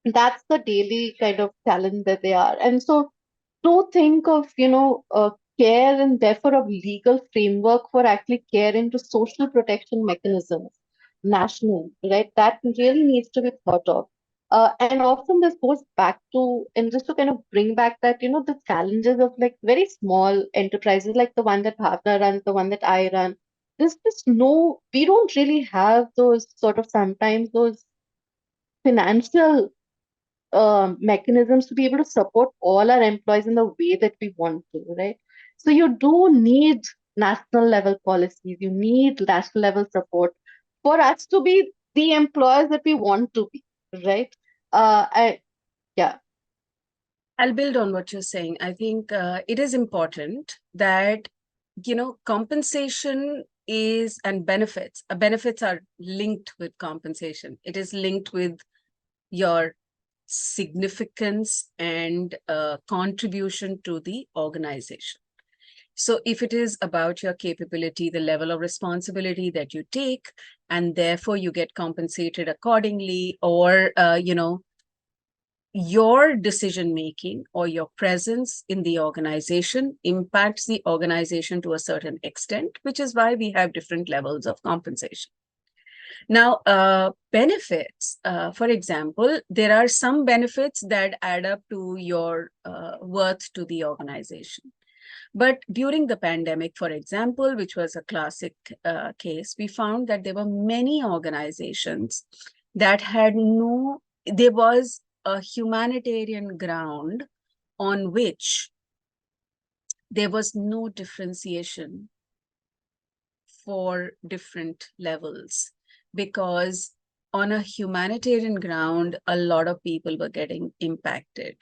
That's the daily kind of challenge that they are. And so to think of, care and therefore a legal framework for actually care into social protection mechanisms, national, right? That really needs to be thought of. And often this goes back to, and just to kind of bring back that, the challenges of like very small enterprises like the one that Bhavna runs, the one that I run. There's just we don't really have those sort of sometimes those financial mechanisms to be able to support all our employees in the way that we want to, right? So you do need national level policies, you need national level support for us to be the employers that we want to be, right? Yeah. I'll build on what you're saying. I think it is important that, compensation is and benefits are linked with compensation. It is linked with your significance and contribution to the organization. So if it is about your capability, the level of responsibility that you take, and therefore you get compensated accordingly, or, your decision-making or your presence in the organization impacts the organization to a certain extent, which is why we have different levels of compensation. Now, benefits, for example, there are some benefits that add up to your worth to the organization. But during the pandemic, for example, which was a classic case, we found that there were many organizations that had there was a humanitarian ground on which there was no differentiation for different levels, because on a humanitarian ground, a lot of people were getting impacted.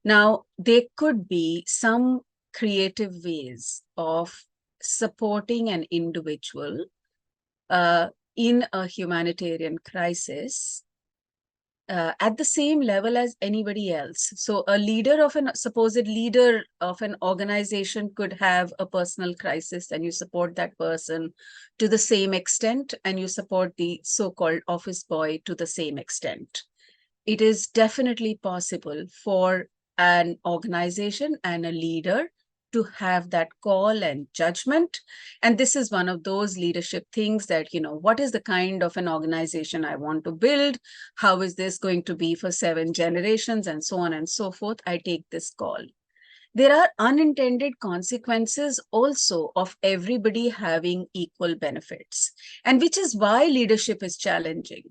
Now, there could be some creative ways of supporting an individual in a humanitarian crisis at the same level as anybody else. So a supposed leader of an organization could have a personal crisis, and you support that person to the same extent, and you support the so-called office boy to the same extent. It is definitely possible for an organization and a leader to have that call and judgment. And this is one of those leadership things that, what is the kind of an organization I want to build? How is this going to be for 7 generations and so on and so forth? I take this call. There are unintended consequences also of everybody having equal benefits, and which is why leadership is challenging.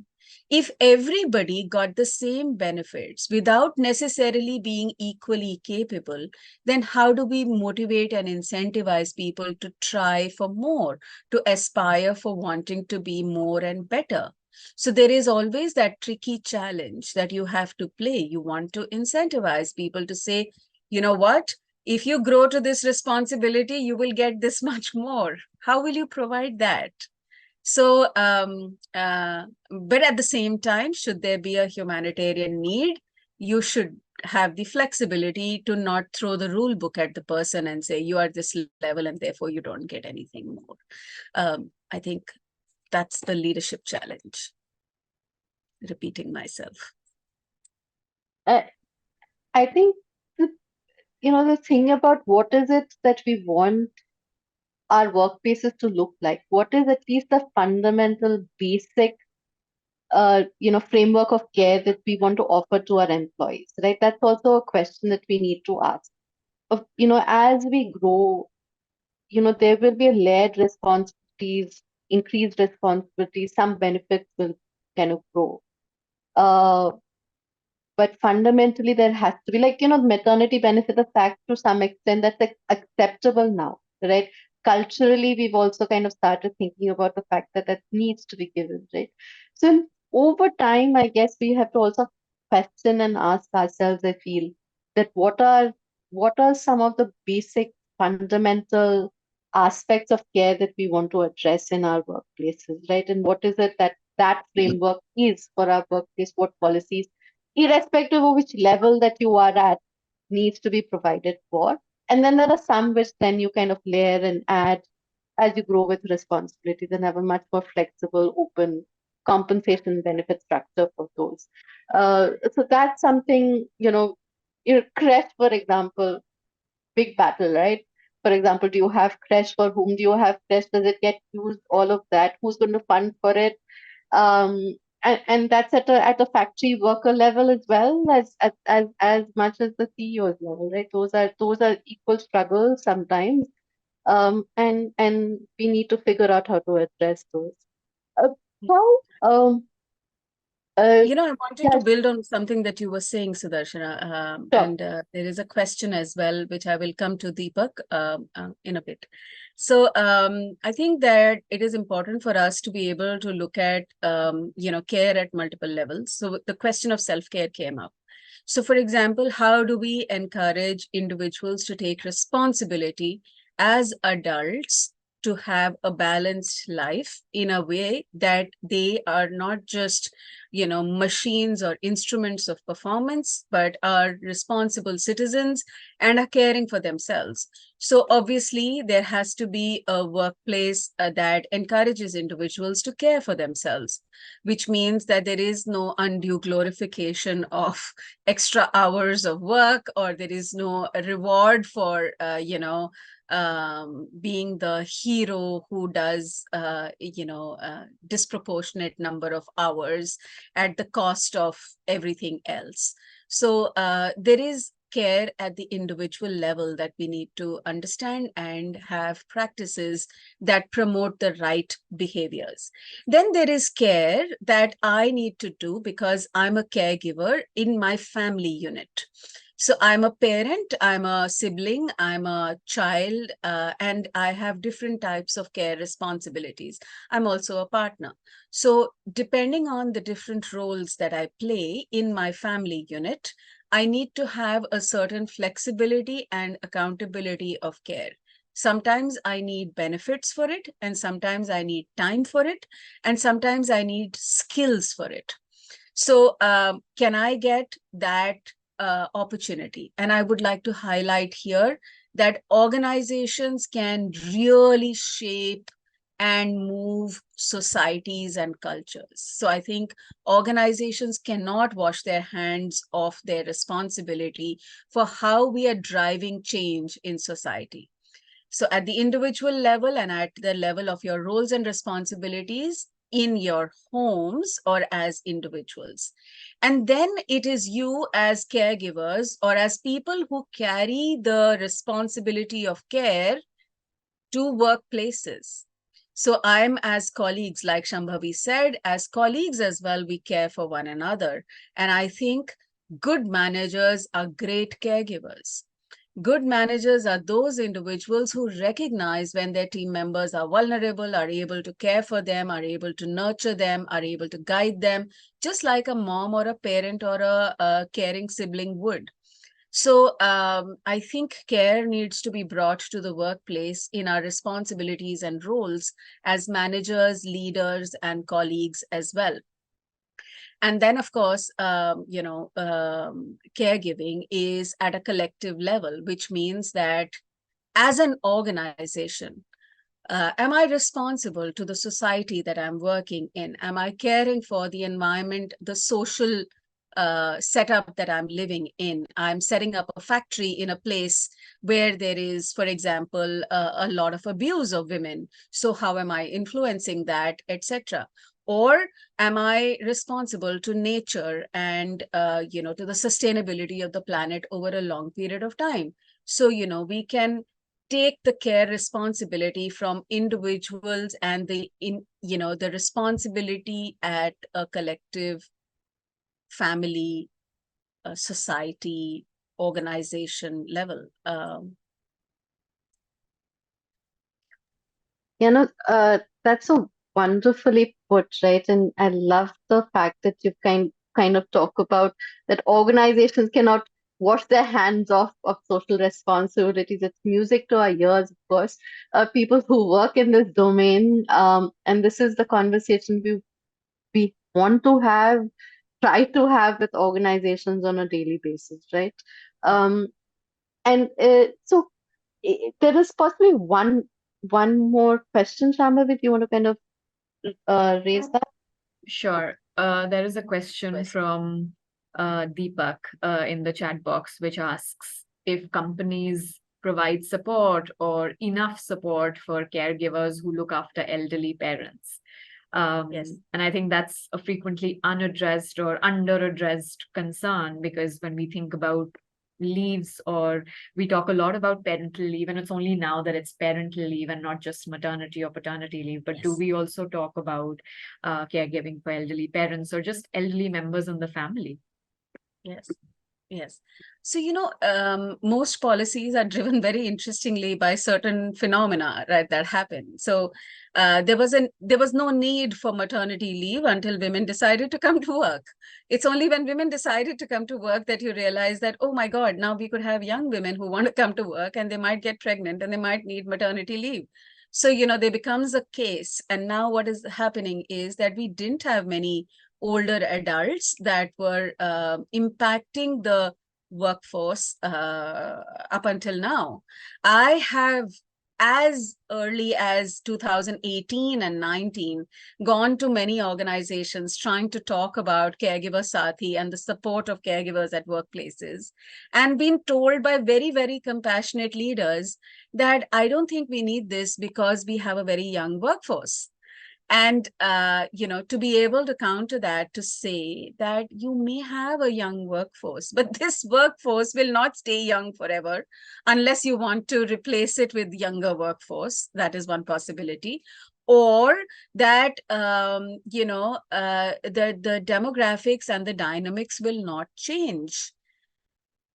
If everybody got the same benefits without necessarily being equally capable, then how do we motivate and incentivize people to try for more, to aspire for wanting to be more and better? So there is always that tricky challenge that you have to play. You want to incentivize people to say, you know what? If you grow to this responsibility, you will get this much more. How will you provide that? So, but at the same time, should there be a humanitarian need, you should have the flexibility to not throw the rule book at the person and say, you are this level and therefore you don't get anything more. I think that's the leadership challenge. Repeating myself. I think the thing about what is it that we want our workplaces to look like, what is at least the fundamental basic framework of care that we want to offer to our employees, right? That's also a question that we need to ask. As we grow, there will be a layered responsibilities, increased responsibilities, some benefits will kind of grow. But fundamentally, there has to be, maternity benefit, the fact to some extent that's acceptable now, right? Culturally, we've also kind of started thinking about the fact that that needs to be given, right? So over time, I guess we have to also question and ask ourselves, I feel, that what are some of the basic fundamental aspects of care that we want to address in our workplaces, right? And what is it that framework is for our workplace, what policies, irrespective of which level that you are at, needs to be provided for. And then there are some which then you kind of layer and add as you grow with responsibilities and have a much more flexible, open compensation benefit structure for those. So that's something, CRESH, for example, big battle, right? For example, do you have CRESH? For whom do you have CRESH? Does it get used? All of that. Who's going to fund for it? And that's at a factory worker level as well as much as the CEO's level, right? Those are equal struggles sometimes, and we need to figure out how to address those. How I wanted yeah, to build on something that you were saying, Sudarshana, sure. and there is a question as well, which I will come to Deepak in a bit. So I think that it is important for us to be able to look at, care at multiple levels. So the question of self-care came up. So for example, how do we encourage individuals to take responsibility as adults to have a balanced life in a way that they are not just machines or instruments of performance, but are responsible citizens and are caring for themselves. So obviously there has to be a workplace that encourages individuals to care for themselves, which means that there is no undue glorification of extra hours of work, or there is no reward for being the hero who does disproportionate number of hours at the cost of everything else. So there is care at the individual level that we need to understand and have practices that promote the right behaviors. Then there is care that I need to do because I'm a caregiver in my family unit. So I'm a parent, I'm a sibling, I'm a child, and I have different types of care responsibilities. I'm also a partner. So depending on the different roles that I play in my family unit, I need to have a certain flexibility and accountability of care. Sometimes I need benefits for it, and sometimes I need time for it, and sometimes I need skills for it. So can I get that opportunity? And I would like to highlight here that organizations can really shape and move societies and cultures. So I think organizations cannot wash their hands of their responsibility for how we are driving change in society. So at the individual level and at the level of your roles and responsibilities in your homes or as individuals. And then it is you as caregivers or as people who carry the responsibility of care to workplaces. So I'm as colleagues, like Shambhavi said, as colleagues as well, we care for one another. And I think good managers are great caregivers. Good managers are those individuals who recognize when their team members are vulnerable, are able to care for them, are able to nurture them, are able to guide them, just like a mom or a parent or a caring sibling would. So I think care needs to be brought to the workplace in our responsibilities and roles as managers, leaders, and colleagues as well. And then, of course, caregiving is at a collective level, which means that as an organization, am I responsible to the society that I'm working in? Am I caring for the environment, the social setup that I'm living in? I'm setting up a factory in a place where there is, for example, a lot of abuse of women. So how am I influencing that, etc.? Or am I responsible to nature and to the sustainability of the planet over a long period of time? So we can take the care responsibility from individuals and the responsibility at a collective family, society, organization level. That's so wonderfully put, right? And I love the fact that you kind of talk about that organizations cannot wash their hands off of social responsibilities. It's music to our ears, of course. People who work in this domain, and this is the conversation we want to have, try to have with organizations on a daily basis, right? There is possibly one more question, Shambhavi, if you want to kind of raise that. Sure. There is a question from Deepak in the chat box, which asks if companies provide support or enough support for caregivers who look after elderly parents. Yes. And I think that's a frequently unaddressed or under-addressed concern, because when we think about leaves, or we talk a lot about parental leave, and it's only now that it's parental leave and not just maternity or paternity leave, but do Yes. we also talk about caregiving for elderly parents or just elderly members in the family? Yes. Yes. So, most policies are driven very interestingly by certain phenomena, right, that happen. So there was no need for maternity leave until women decided to come to work. It's only when women decided to come to work that you realize that, oh my God, now we could have young women who want to come to work and they might get pregnant and they might need maternity leave. So, there becomes a case. And now what is happening is that we didn't have many older adults that were impacting the workforce up until now. I have, as early as 2018 and 19, gone to many organizations trying to talk about Caregiver Saathi and the support of caregivers at workplaces, and been told by very, very compassionate leaders that I don't think we need this because we have a very young workforce. And, to be able to counter that, to say that you may have a young workforce, but this workforce will not stay young forever unless you want to replace it with younger workforce. That is one possibility. Or that, the demographics and the dynamics will not change.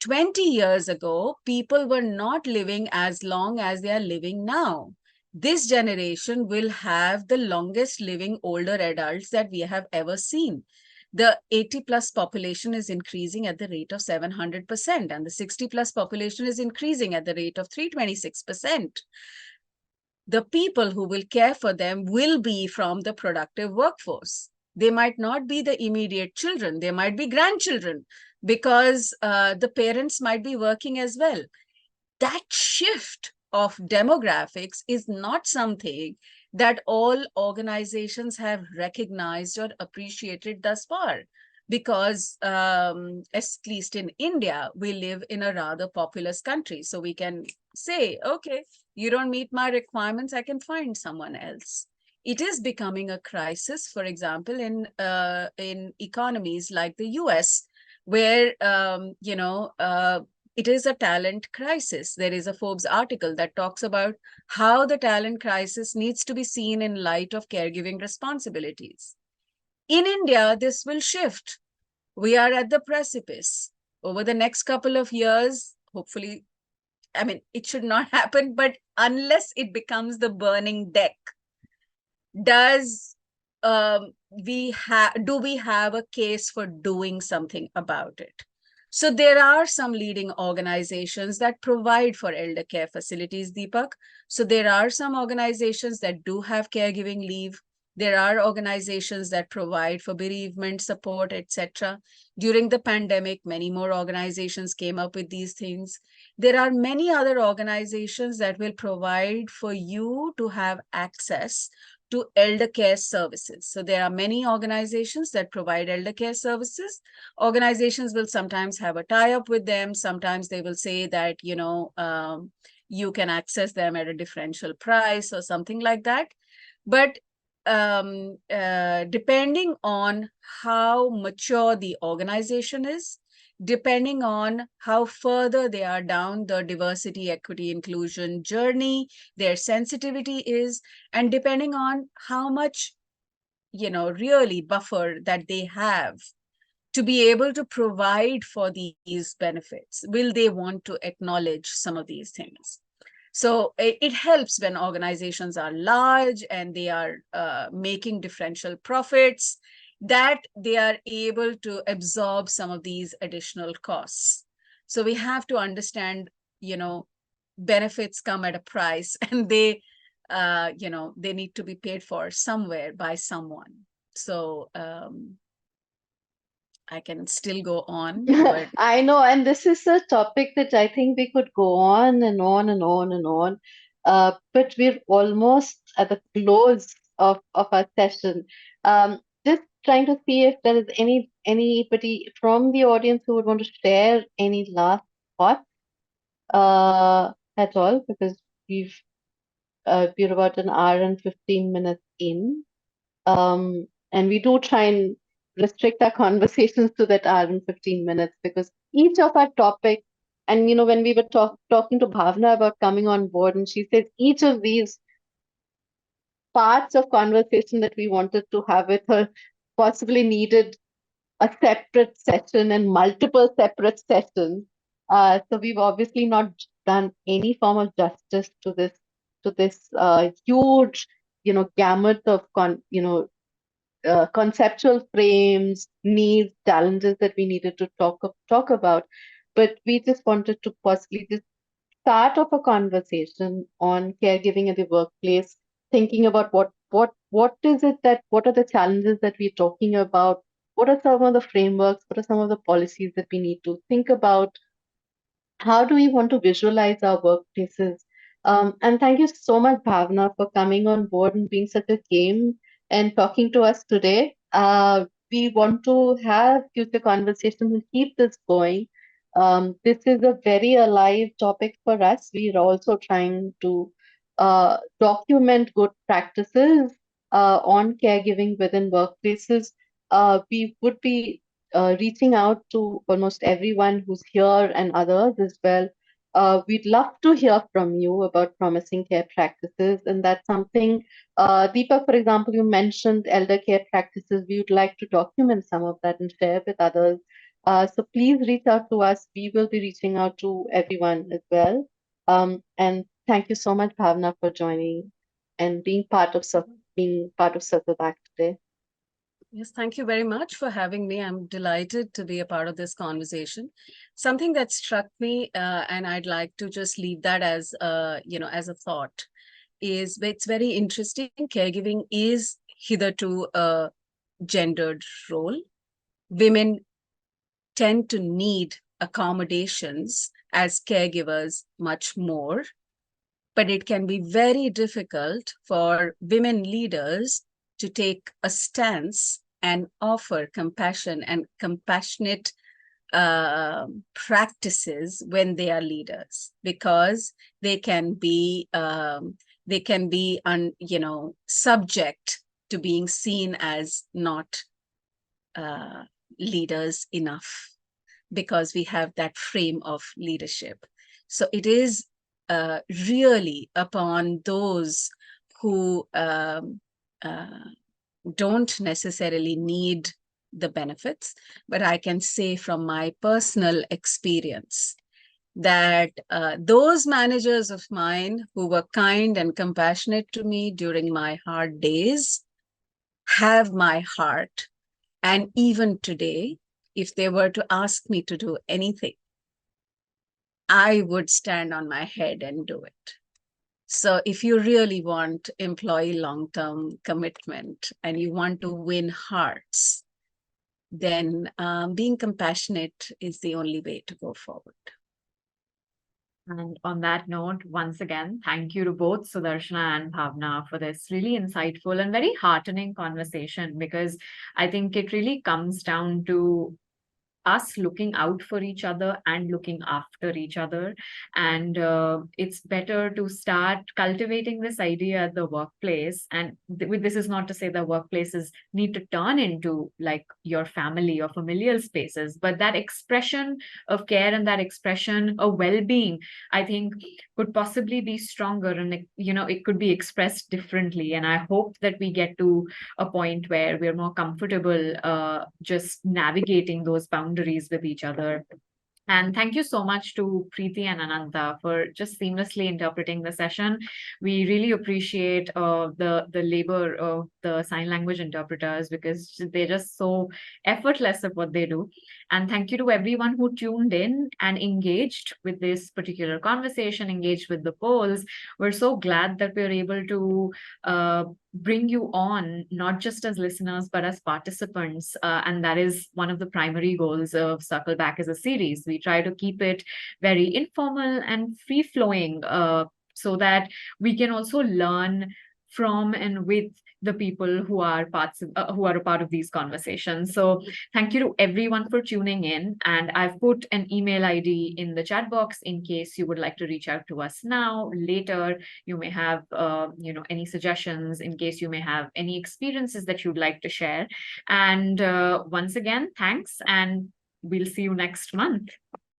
20 years ago, people were not living as long as they are living now. This generation will have the longest living older adults that we have ever seen. The 80 plus population is increasing at the rate of 700%, and the 60 plus population is increasing at the rate of 326%. The people who will care for them will be from the productive workforce. They might not be the immediate children. They might be grandchildren, because the parents might be working as well. That shift of demographics is not something that all organizations have recognized or appreciated thus far. Because at least in India, we live in a rather populous country. So we can say, okay, you don't meet my requirements, I can find someone else. It is becoming a crisis, for example, in economies like the US, where, it is a talent crisis. There is a Forbes article that talks about how the talent crisis needs to be seen in light of caregiving responsibilities. In India, this will shift. We are at the precipice. Over the next couple of years, hopefully, I mean, it should not happen, but unless it becomes the burning deck, do we have a case for doing something about it? So there are some leading organizations that provide for elder care facilities, Deepak. So there are some organizations that do have caregiving leave. There are organizations that provide for bereavement support, etc. During the pandemic, many more organizations came up with these things. There are many other organizations that will provide for you to have access to elder care services. So there are many organizations that provide elder care services. Organizations will sometimes have a tie-up with them. Sometimes they will say that, you can access them at a differential price or something like that. But depending on how mature the organization is, depending on how further they are down the diversity, equity, inclusion journey, their sensitivity is, and depending on how much, really buffer that they have to be able to provide for these benefits, will they want to acknowledge some of these things? So it helps when organizations are large and they are making differential profits, that they are able to absorb some of these additional costs. So we have to understand, benefits come at a price, and they need to be paid for somewhere by someone. So I can still go on, but I know, and this is a topic that I think we could go on and on and on and on. But we're almost at the close of our session. Just trying to see if there is anybody from the audience who would want to share any last thoughts at all, because we're about an hour and 15 minutes in. And we do try and restrict our conversations to that hour and 15 minutes, because each of our topics, and when we were talking to Bhavana about coming on board, and she said each of these parts of conversation that we wanted to have with her possibly needed a separate session and multiple separate sessions. So we've obviously not done any form of justice to this huge, gamut of conceptual frames, needs, challenges that we needed to talk about. But we just wanted to possibly just start off a conversation on caregiving at the workplace, thinking about what are the challenges that we're talking about, what are some of the frameworks, what are some of the policies that we need to think about, how do we want to visualize our workplaces? And thank you so much, Bhavana, for coming on board and being such a game and talking to us today. We want to have future conversations and keep this going. This is a very alive topic for us. We're also trying to document good practices on caregiving within workplaces. We would be reaching out to almost everyone who's here and others as well. We'd love to hear from you about promising care practices, and that's something, Deepak, for example, you mentioned elder care practices. We would like to document some of that and share with others. So please reach out to us. We will be reaching out to everyone as well. And thank you so much, Bhavna, for joining and being part of Circle Back today. yes, thank you very much for having me. I'm delighted to be a part of this conversation. Something that struck me, and I'd like to just leave that as as a thought, is it's very interesting. Caregiving is hitherto a gendered role. Women tend to need accommodations as caregivers much more. but it can be very difficult for women leaders to take a stance and offer compassion and compassionate practices when they are leaders, because they can be subject to being seen as not leaders enough, because we have that frame of leadership. So it is really upon those who don't necessarily need the benefits, but I can say from my personal experience that those managers of mine who were kind and compassionate to me during my hard days have my heart. And even today, if they were to ask me to do anything, I would stand on my head and do it. So if you really want employee long-term commitment and you want to win hearts, then being compassionate is the only way to go forward. And on that note, once again, thank you to both Sudarshana and Bhavana for this really insightful and very heartening conversation, because I think it really comes down to us looking out for each other and looking after each other. And it's better to start cultivating this idea at the workplace. And this is not to say that workplaces need to turn into like your family or familial spaces, but that expression of care and that expression of well-being, I think, could possibly be stronger, and it could be expressed differently. And I hope that we get to a point where we're more comfortable just navigating those boundaries with each other. And thank you so much to Preeti and Ananta for just seamlessly interpreting the session. We really appreciate the labor of the sign language interpreters, because they're just so effortless at what they do. And thank you to everyone who tuned in and engaged with this particular conversation, engaged with the polls. We're so glad that we're able to bring you on, not just as listeners, but as participants. And that is one of the primary goals of Circle Back as a series. We try to keep it very informal and free-flowing, so that we can also learn from and with the people who are a part of these conversations. So thank you to everyone for tuning in. And I've put an email ID in the chat box in case you would like to reach out to us now, later. You may have any suggestions, in case you may have any experiences that you'd like to share. And once again, thanks, and we'll see you next month.